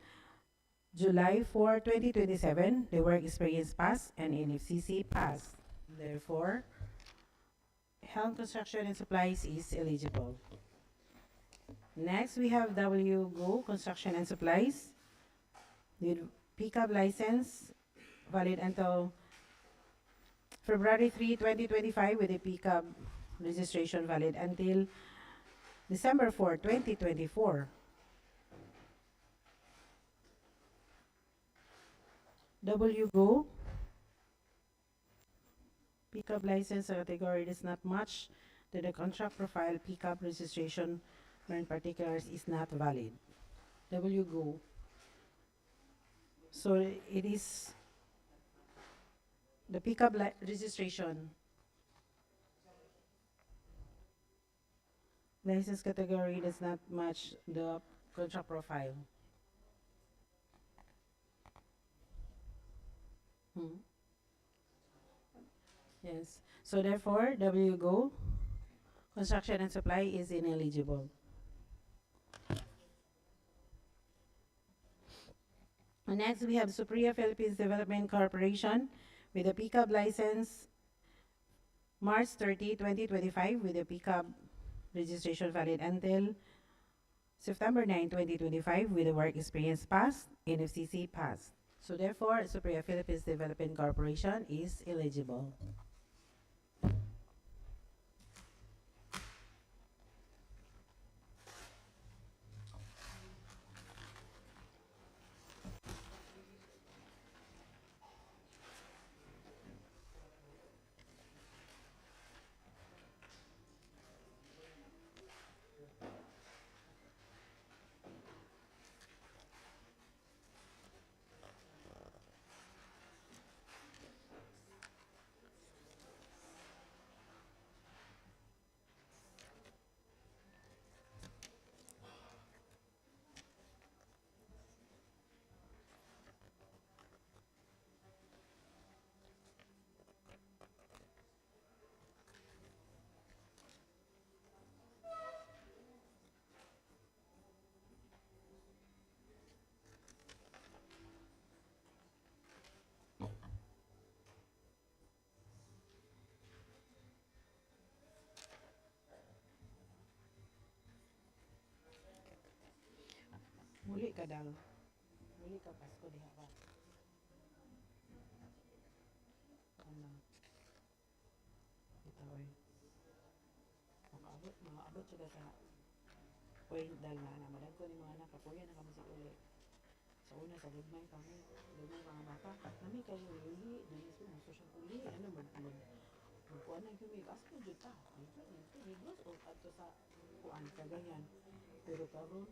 July 4, 2027, the work experience pass and NFCC pass. Therefore, Helm Construction and Supplies is eligible. Next, we have WGO Construction and Supplies with pickup license valid until February 3, 2025, with a pickup registration valid until December 4, 2024. WGO pickup license category does not match to the contract profile. Pickup registration in particulars is not valid. WGO. So it is the pickup registration license category does not match the contract profile. Yes. So therefore, WGO Construction and Supply is ineligible. And next, we have Supriya Philippines Development Corporation with a pickup license March 30, 2025, with a pickup registration valid until September 9, 2025, with a work experience pass, NFCC pass. So therefore, Supriya Philippines Development Corporation is eligible. Muli ka daw. Muli ka Pasko diha ba? Ano? Ito ay. Mga abot sila sa point dahil nga namadag ko ni mga anak. Kapuya na kami sa uli. Sa una, sa gudmay kami. Gudmay mga bata. Nami kayo uli. Dali sa mga social uli. Ano, magkuhan na yung make-up ko dyan ta. Dito, Negros o ato sa kuan, Cagayan. Pero karon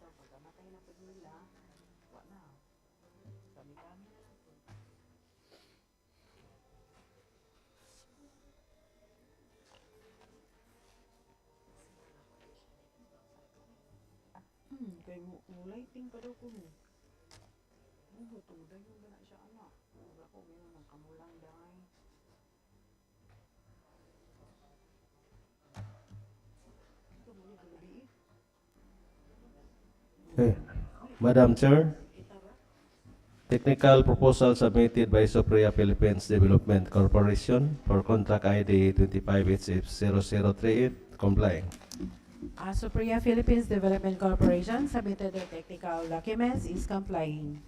pagkamatay na po nila, wala na. Kami-kami na lang po. Kaya lighting pa daw ko mo. Okay. Madam Chair, technical proposal submitted by Supriya Philippines Development Corporation for contract ID 25HF0038 complying. Supriya Philippines Development Corporation submitted their technical documents, is complying.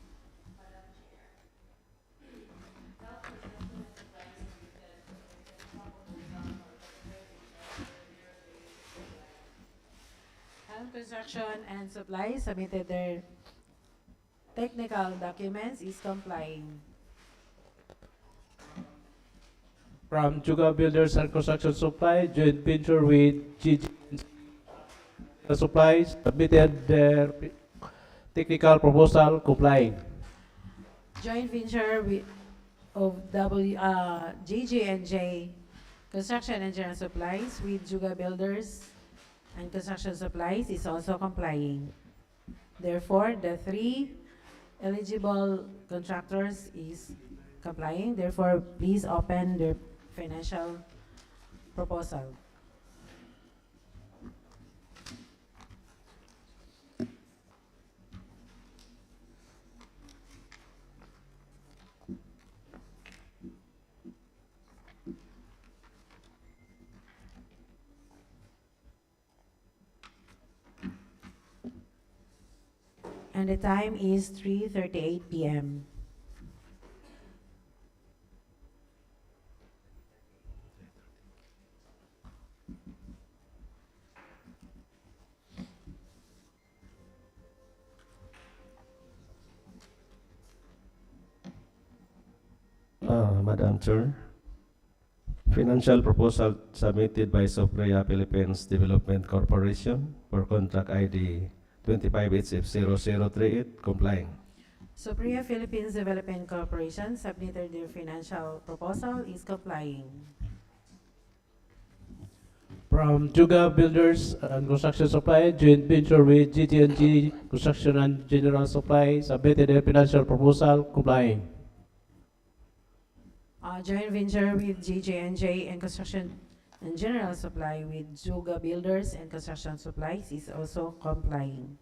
Helm Construction and Supply submitted their technical documents, is complying. From Juga Builders and Construction Supply, joint venture with GG Supplies, submitted their technical proposal complying. Joint venture of JJ&J Construction and General Supplies with Juga Builders and Construction Supplies is also complying. Therefore, the three eligible contractors is complying. Therefore, please open the financial proposal. And the time is 3:38 p.m. Madam Chair, financial proposal submitted by Supriya Philippines Development Corporation for contract ID 25HF0038 complying. Supriya Philippines Development Corporation submitted their financial proposal, is complying. From Juga Builders and Construction Supply, joint venture with GT&G Construction and General Supply, submitted their financial proposal complying. Joint venture with JJ&J and Construction and General Supply with Juga Builders and Construction Supplies is also complying.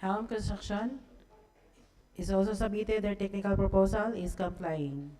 Helm Construction is also submitted their technical proposal, is complying.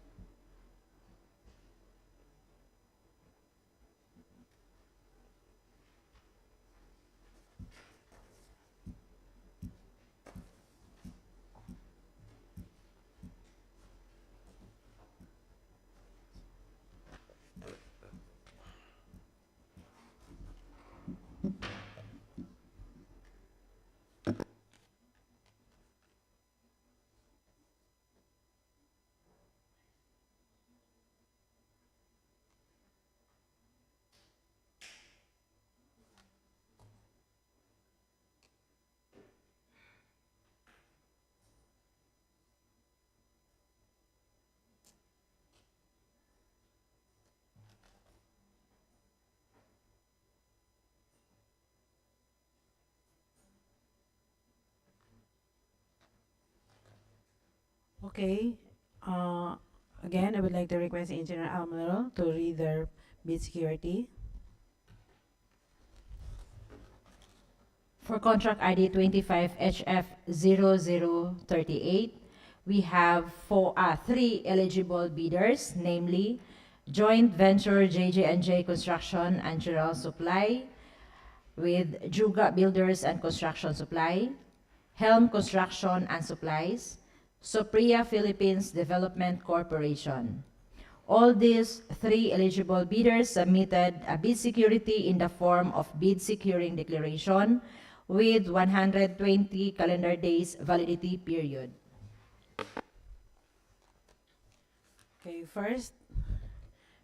Okay. Again, I would like to request Engineer Almanero to read their bid security. For contract ID 25HF0038, we have three eligible bidders, namely Joint Venture JJ&J Construction and General Supply with Juga Builders and Construction Supply, Helm Construction and Supplies, Supriya Philippines Development Corporation. All these three eligible bidders submitted a bid security in the form of bid securing declaration with 120 calendar days validity period. Okay, first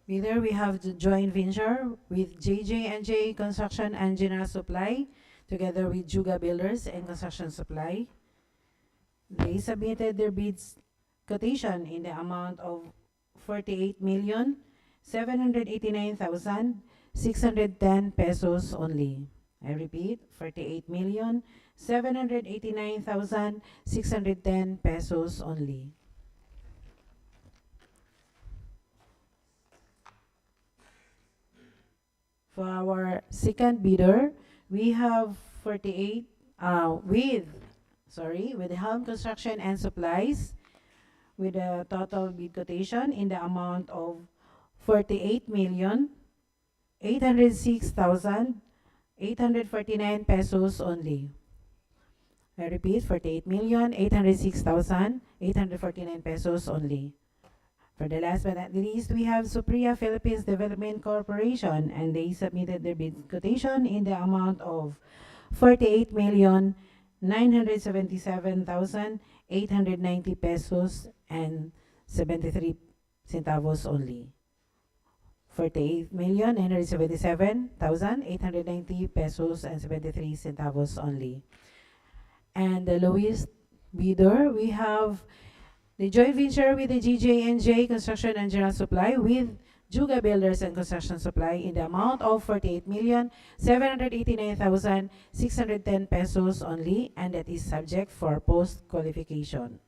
bidder, we have the joint venture with JJ&J Construction and General Supply together with Juga Builders and Construction Supply. They submitted their bids quotation in the amount of 48,789,610 pesos only. I repeat, 48,789,610 pesos only. For our second bidder, we have 48 with Helm Construction and Supplies with a total bid quotation in the amount of 48,806,849 pesos only. I repeat, 48,806,849 pesos only. For the last but not least, we have Supriya Philippines Development Corporation, and they submitted their bid quotation in the amount of 48,977,890 pesos and 73 centavos only. 48,977,890 pesos and 73 centavos only. And the lowest bidder, we have the joint venture with the GJ&J Construction and General Supply with Juga Builders and Construction Supply in the amount of 48,789,610 pesos only, and that is subject for post-qualification.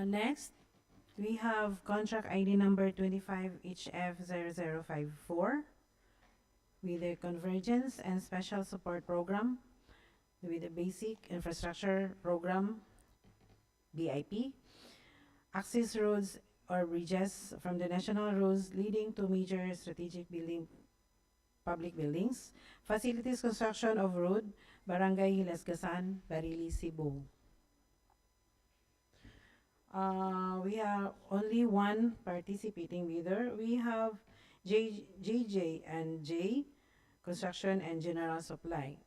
Next, we have contract ID number 25HF0054 with the Convergence and Special Support Program, with the Basic Infrastructure Program, BIP, access roads or bridges from the national roads leading to major strategic public buildings, facilities construction of road, Barangay Hilasgasan, Barili, Cebu. We have only one participating bidder. We have JJ and J, Construction and General Supply.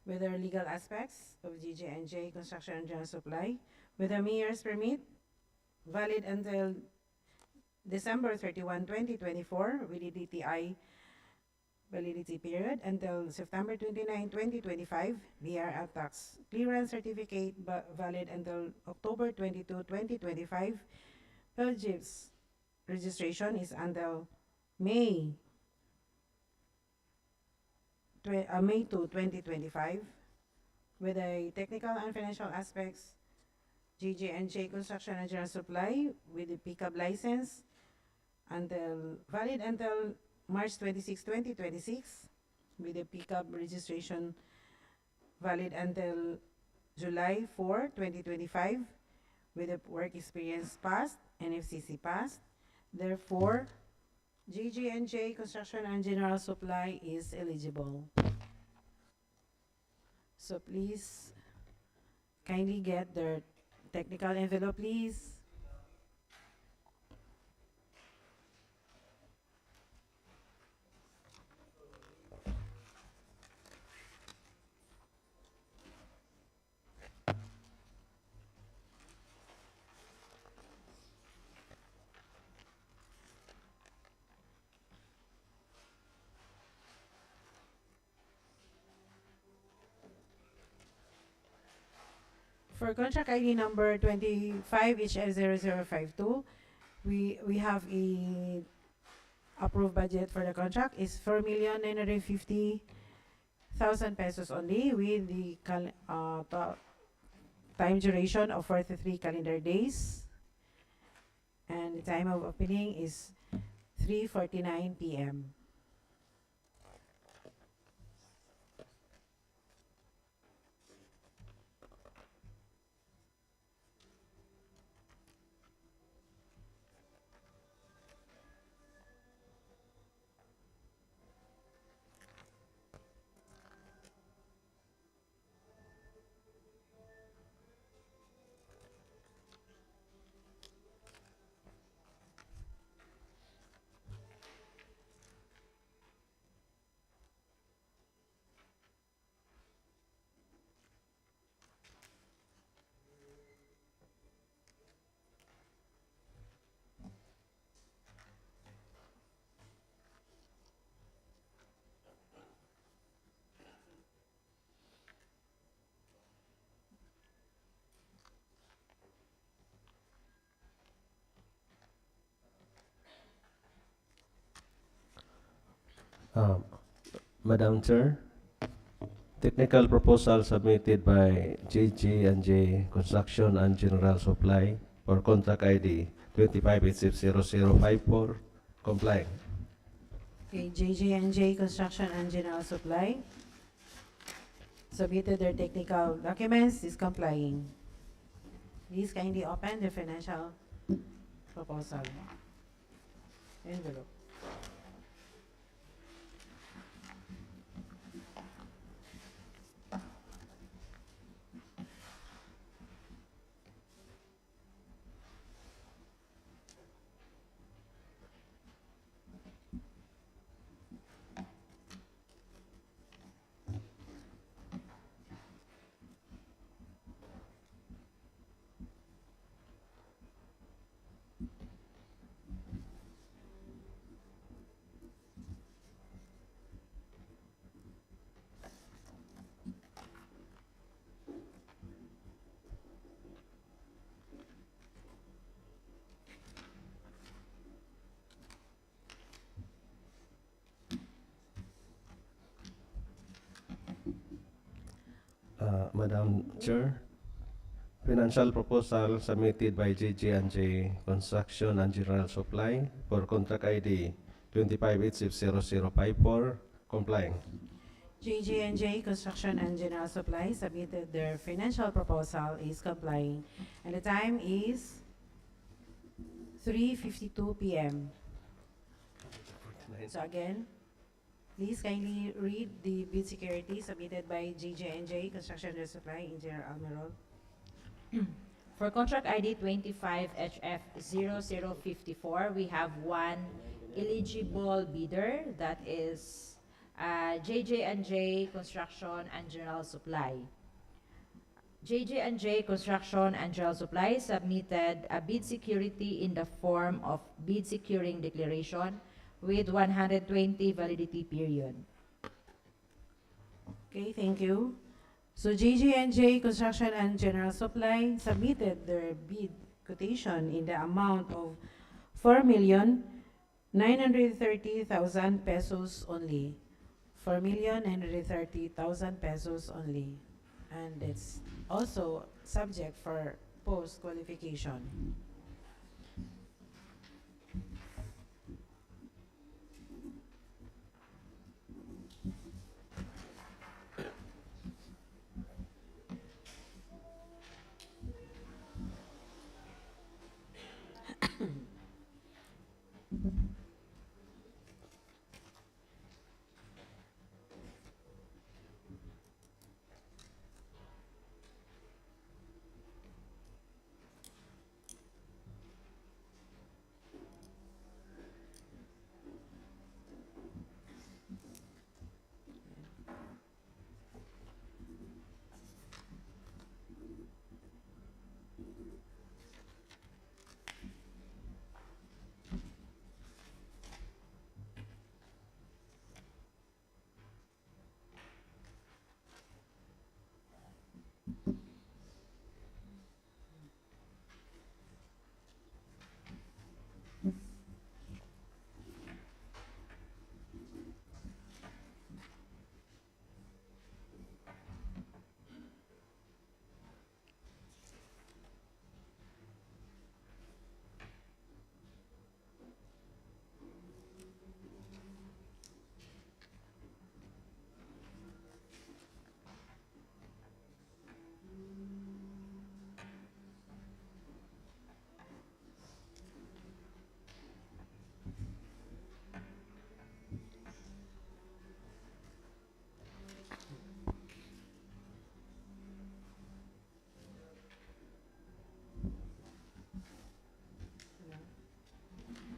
With the legal aspects of JJ&J Construction and General Supply, with a mayor's permit valid until December 31, 2024, with the DTI validity period until September 29, 2025, BRL tax clearance certificate valid until October 22, 2025. PELGIP's registration is until May 2, 2025. With the technical and financial aspects, JJ&J Construction and General Supply with the pickup license valid until March 26, 2026, with the pickup registration valid until July 4, 2025, with the work experience passed, NFCC passed. Therefore, JJ&J Construction and General Supply is eligible. So please kindly get their technical envelope, please. For contract ID number 25HL0052, we have a approved budget for the contract is 4,950,000 pesos only, with the time duration of 43 calendar days, and the time of opening is 3:49 p.m. Madam Chair, technical proposal submitted by JJ&J Construction and General Supply for contract ID 25HF0054 complying. Okay, JJ&J Construction and General Supply submitted their technical documents, is complying. Please kindly open the financial proposal envelope. Madam Chair, financial proposal submitted by JJ&J Construction and General Supply for contract ID 25HF0054 complying. JJ&J Construction and General Supply submitted their financial proposal is complying, and the time is 3:52 p.m. So again, please kindly read the bid security submitted by JJ&J Construction and Supply, Engineer Almerol. For contract ID 25HF0054, we have one eligible bidder, that is JJ&J Construction and General Supply. JJ&J Construction and General Supply submitted a bid security in the form of bid securing declaration with 120 validity period. Okay, thank you. So JJ&J Construction and General Supply submitted their bid quotation in the amount of 4,930,000 pesos only. 4,930,000 pesos only. And it's also subject for post-qualification.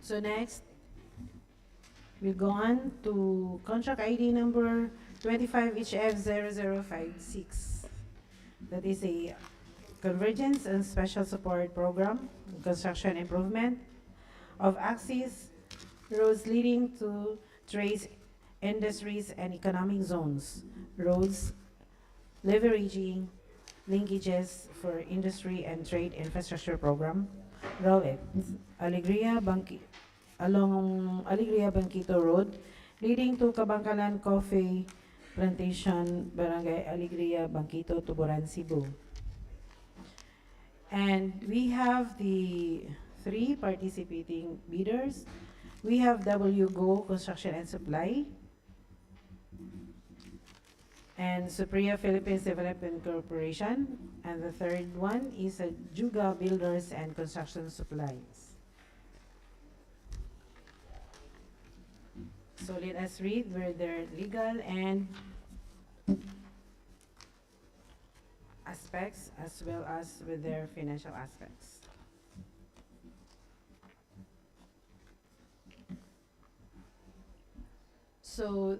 So next, we go on to contract ID number 25HF0056. That is a Convergence and Special Support Program, construction improvement of access roads leading to trades, industries, and economic zones, roads leveraging linkages for industry and trade infrastructure program, ROET, along Alegria Banquito Road, leading to Kabangkalan Coffee Plantation, Barangay Alegria, Banquito, Tuburan, Cebu. And we have the three participating bidders. We have WGO Construction and Supply, and Supriya Philippines Development Corporation, and the third one is Juga Builders and Construction Supplies. So let us read where their legal and aspects as well as with their financial aspects. So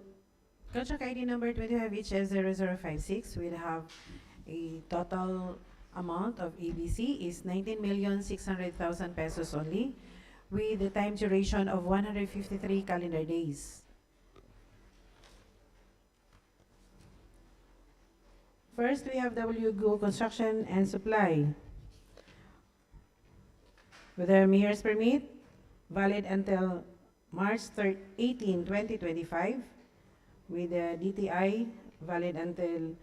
contract ID number 25HF0056 will have a total amount of ABC is 19,600,000 pesos only, with the time duration of 153 calendar days. First, we have WGO Construction and Supply. With their mayor's permit, valid until March 18, 2025, with the DTI valid until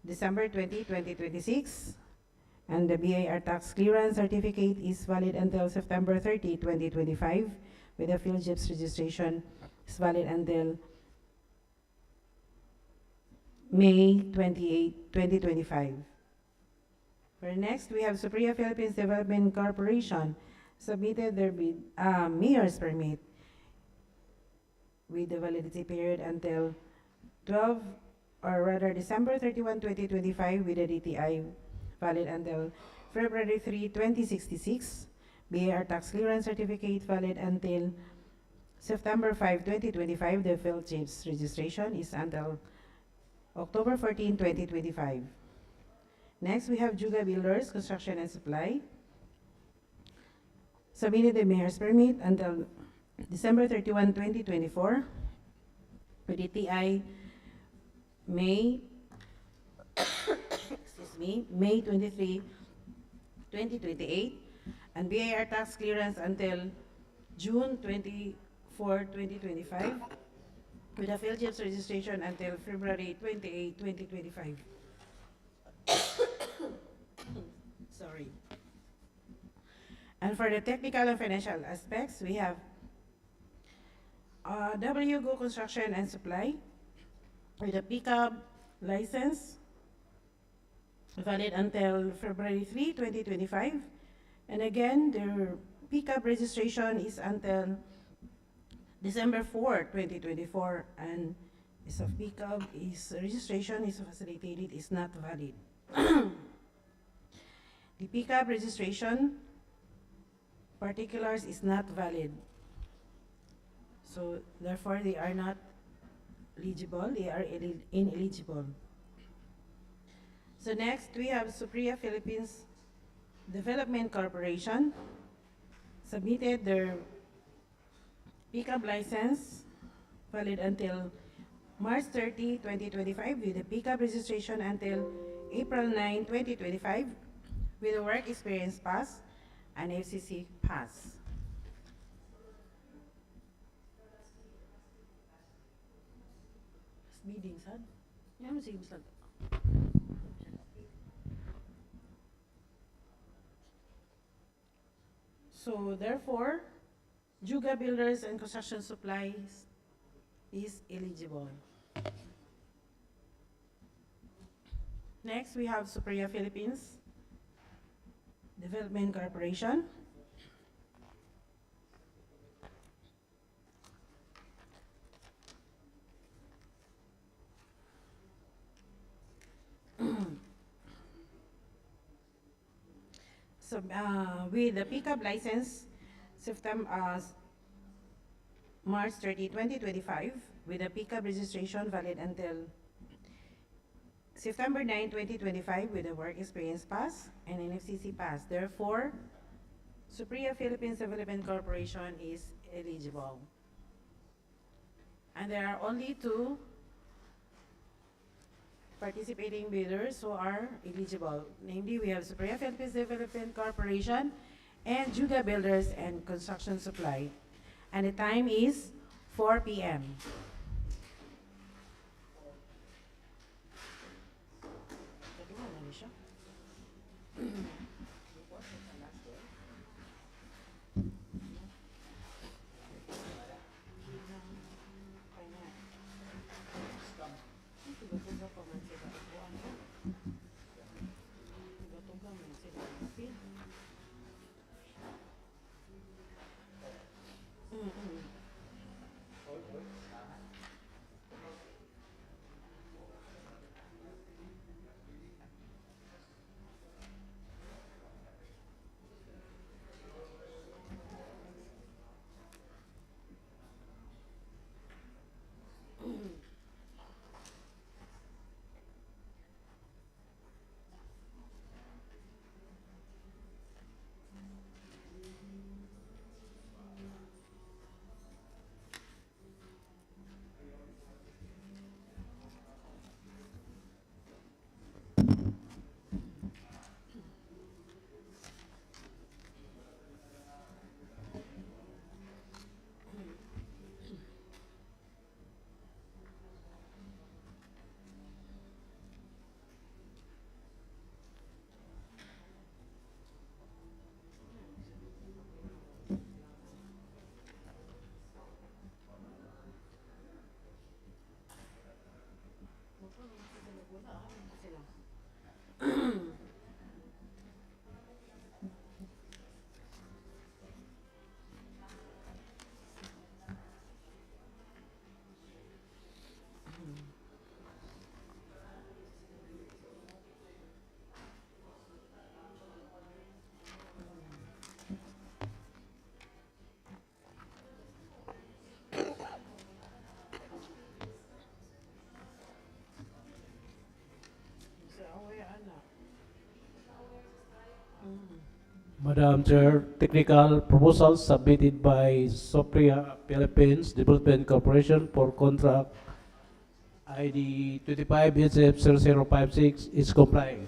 December 20, 2026, And the BIR tax clearance certificate is valid until September 30, 2025, with the PhilJIPS registration is valid until May 28, 2025. For next, we have Supriya Philippines Development Corporation submitted their bid, mayor's permit with the validity period until 12, or rather December 31, 2025, with the DTI valid until February 3, 2066. BAR tax clearance certificate valid until September 5, 2025. The PhilJIPS registration is until October 14, 2025. Next, we have Juga Builders, Construction and Supply. Submitted the mayor's permit until December 31, 2024. With DTI May, excuse me, May 23, 2028. And BAR tax clearance until June 24, 2025. With the PhilJIPS registration until February 28, 2025. Sorry. And for the technical and financial aspects, we have WGO Construction and Supply with a pickup license valid until February 3, 2025. And again, their pickup registration is until December 4, 2024, and is of pickup is registration is facilitated is not valid. The pickup registration particulars is not valid. So therefore they are not eligible, they are ineligible. So next we have Supriya Philippines Development Corporation submitted their pickup license valid until March 30, 2025 with the pickup registration until April 9, 2025 with a work experience pass and FCC pass. Meeting, sad? Yeah, masig sad. So therefore, Juga Builders and Construction Supplies is eligible. Next, we have Supriya Philippines Development Corporation. So, with the pickup license, March 30, 2025, with the pickup registration valid until September 9, 2025, with a work experience pass and an FCC pass. Therefore, Supriya Philippines Development Corporation is eligible. And there are only 2 participating bidders who are eligible. Namely, we have Supriya Philippines Development Corporation and Juga Builders and Construction Supply. And the time is 4 p.m. Madam Chair, technical proposal submitted by Sopria Philippines Development Corporation for contract ID 25HF0056 is complying.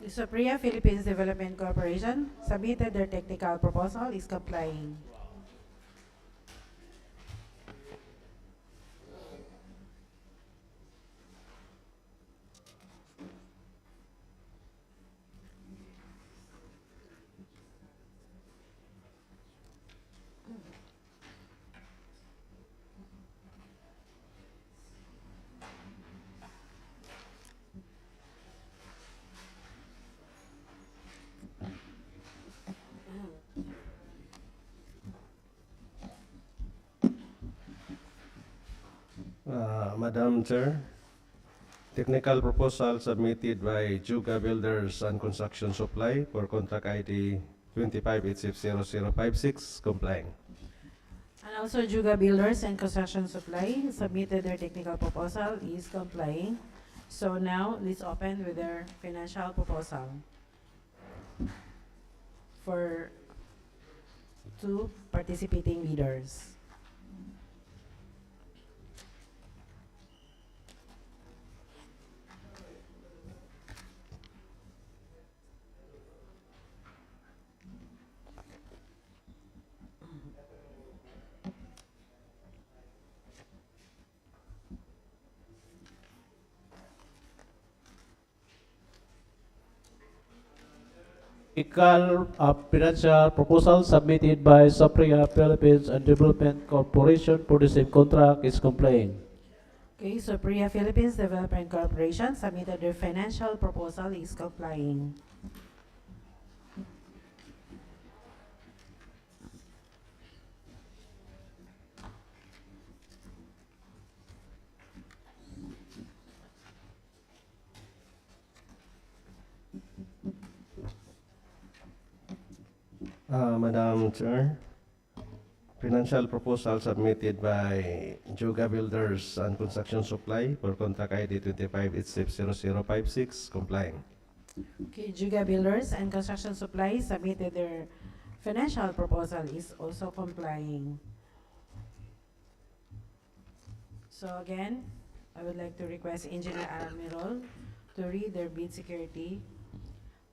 The Supriya Philippines Development Corporation submitted their technical proposal, is complying. Madam Chair, technical proposal submitted by Juga Builders and Construction Supply for contract ID 25HF0056 complying. And also Juga Builders and Construction Supply submitted their technical proposal, is complying. So now, let's open with their financial proposal for 2 participating bidders. Technical financial proposal submitted by Sopria Philippines and Development Corporation for the same contract is complying. Okay, so Priya Philippines Development Corporation submitted their financial proposal, is complying. Madam Chair, financial proposal submitted by Juga Builders and Construction Supply for contract ID 25HF0056 complying. Okay, Juga Builders and Construction Supply submitted their financial proposal, is also complying. So again, I would like to request Engineer Almirol to read their bid security.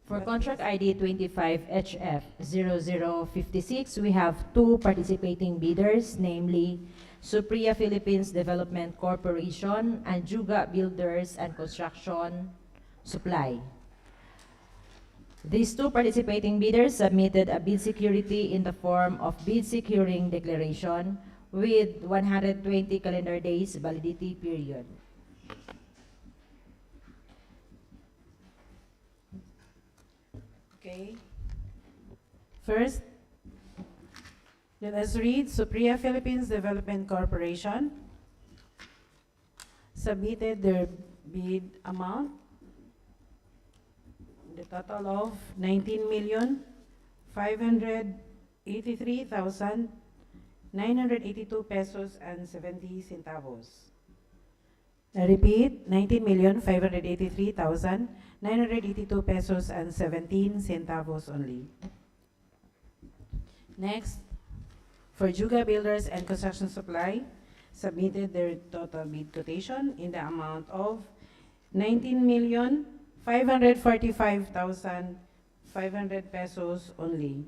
For contract ID 25HF0056, we have 2 participating bidders, namely Supriya Philippines Development Corporation and Juga Builders and Construction Supply. These 2 participating bidders submitted a bid security in the form of bid securing declaration with 120 calendar days validity period. Okay. First, let us read Supriya Philippines Development Corporation submitted their bid amount, the total of 19,583,982 pesos and 70 centavos. I repeat, 19,583,982 pesos and 17 centavos only. Next, for Juga Builders and Construction Supply, submitted their total bid quotation in the amount of 19,545,500 pesos only.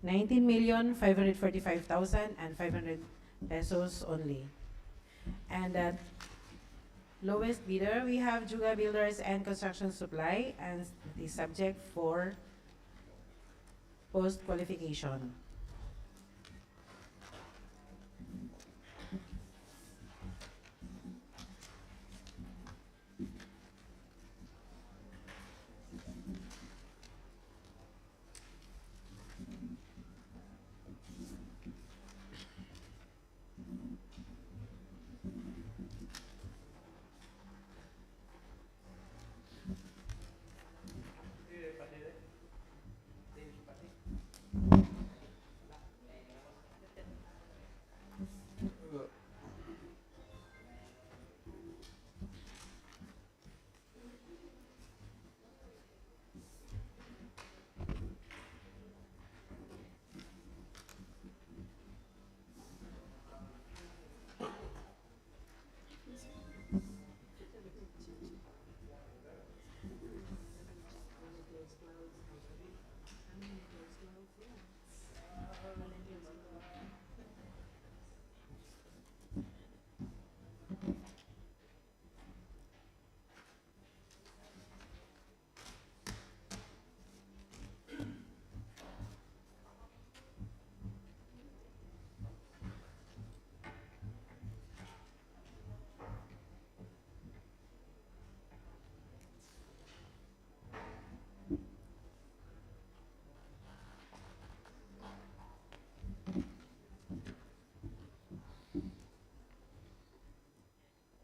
19,545,500 pesos only. And at lowest bidder, we have Juga Builders and Construction Supply, and the subject for post-qualification.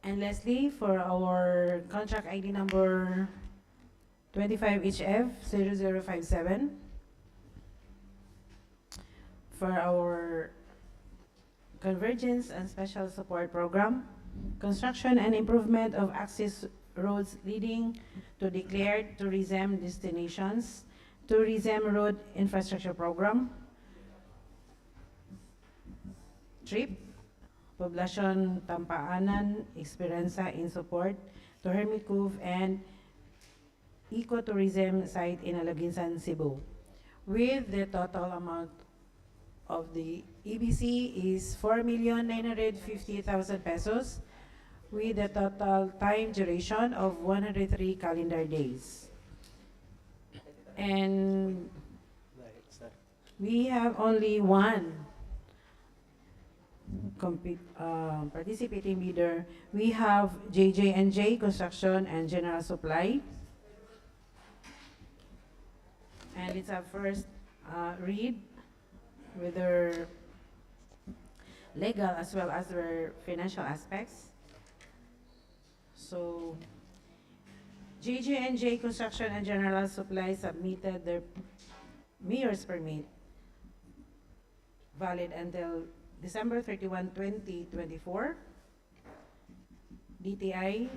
And lastly, for our contract ID number 25HF0057, for our Convergence and Special Support Program, construction and improvement of access roads leading to declared tourism destinations, Tourism Road Infrastructure Program, TRIP, Poblacion Tampaanan, Esperanza in support to Hermit Cove and ecotourism site in Alaginsan, Cebu, with the total amount of the EBC is 4,950,000 pesos, with a total time duration of 103 calendar days. And we have only one participating bidder. We have JJ&J Construction and General Supply. And it's our first read with their legal as well as their financial aspects. So JJ&J Construction and General Supply submitted their mayor's permit valid until December 31, 2024. DTI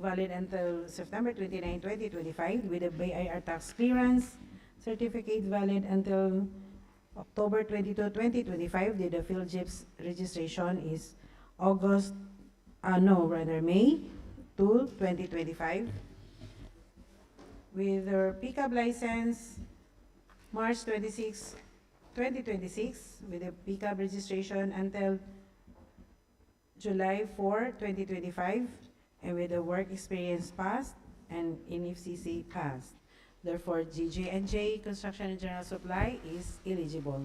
valid until September 29, 2025 with a BIR tax clearance. Certificate valid until October 22, 2025. The PhilGIPS registration is May 2, 2025. With their pickup license, March 26, 2026, with the pickup registration until July 4, 2025, and with the work experience passed and NFCC passed. Therefore, JJ&J Construction and General Supply is eligible.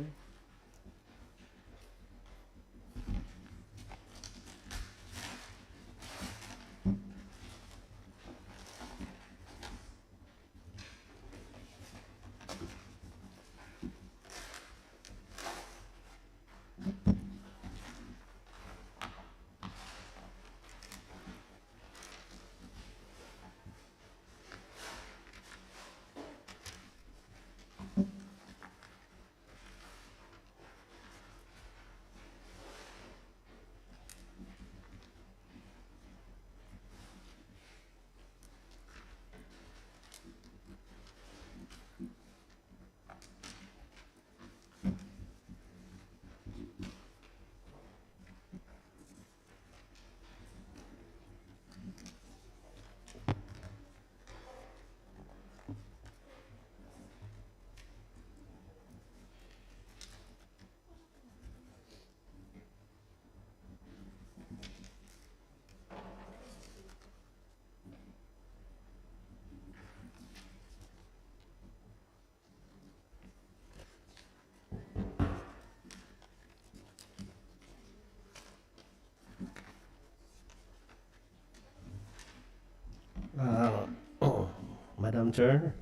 Madam Chair,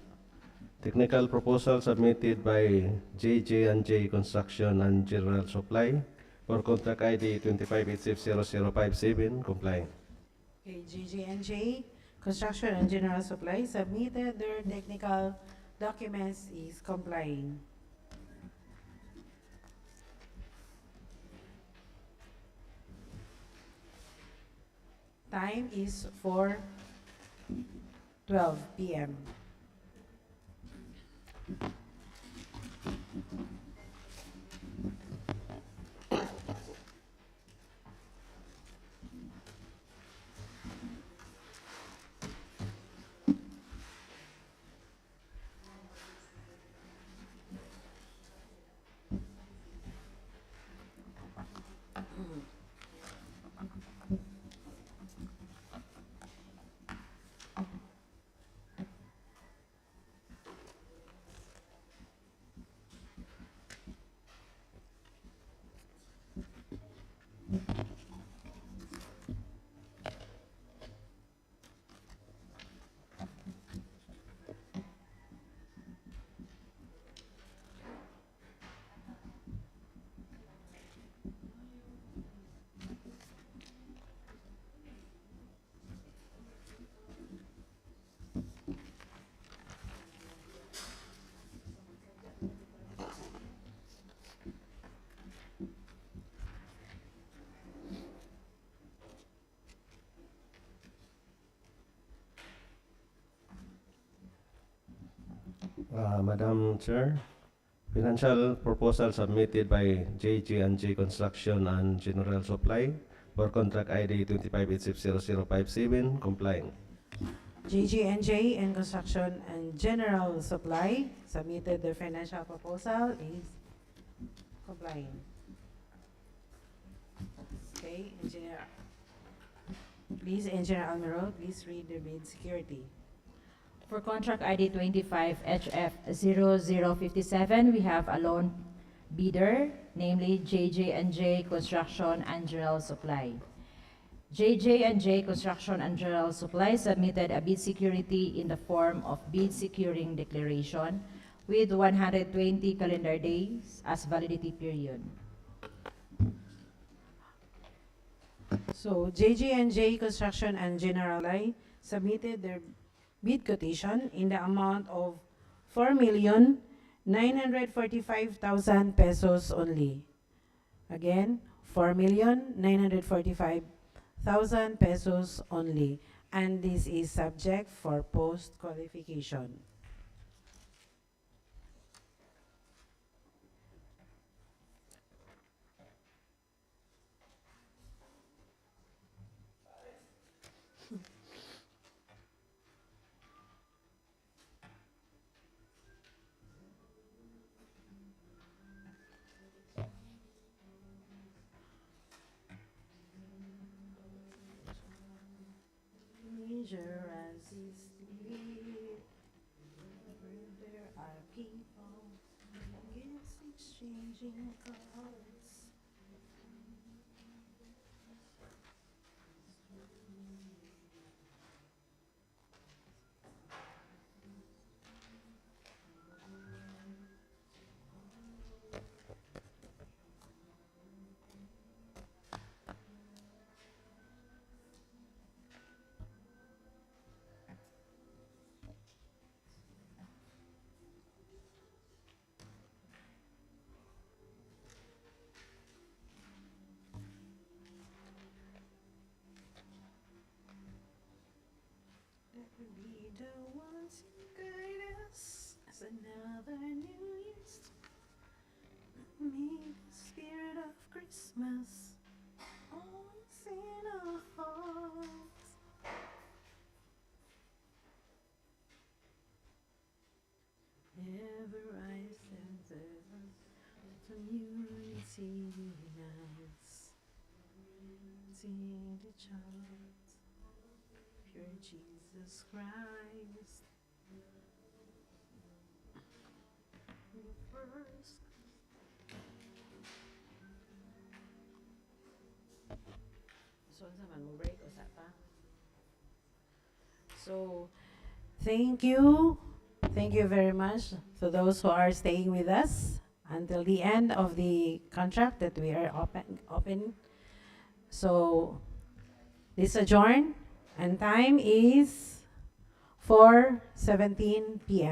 technical proposal submitted by JJ&J Construction and General Supply for contract ID 25HF0057 comply. Okay, JJ&J Construction and General Supply submitted their technical documents is complying. Time is 4:12 p.m. Madam Chair, financial proposal submitted by JJ&J Construction and General Supply for contract ID 25HF0057 complying. JG&J and Construction and General Supply submitted their financial proposal is complying. Okay, Engineer. Please, Engineer Almero, please read the bid security. For contract ID 25HF0057, we have a lone bidder, namely JJ&J Construction and General Supply. JJ&J Construction and General Supply submitted a bid security in the form of bid securing declaration with 120 calendar days as validity period. So JG&J Construction and General Supply submitted their bid quotation in the amount of 4,945,000 pesos only. Again, 4,945,000 pesos only. And this is subject for post-qualification. Leisure as is sleep, where there are people, gifts exchanging cards. Let me be the ones who guide us as another New Year's. May the spirit of Christmas always in our hearts. Ever rise and ever from unity unites. Sing the child, pure Jesus Christ. The first. So, naman mo break o sa pa? So, thank you. Thank you very much to those who are staying with us until the end of the contract that we are open. So, this adjourn, and time is 4:17 p.m.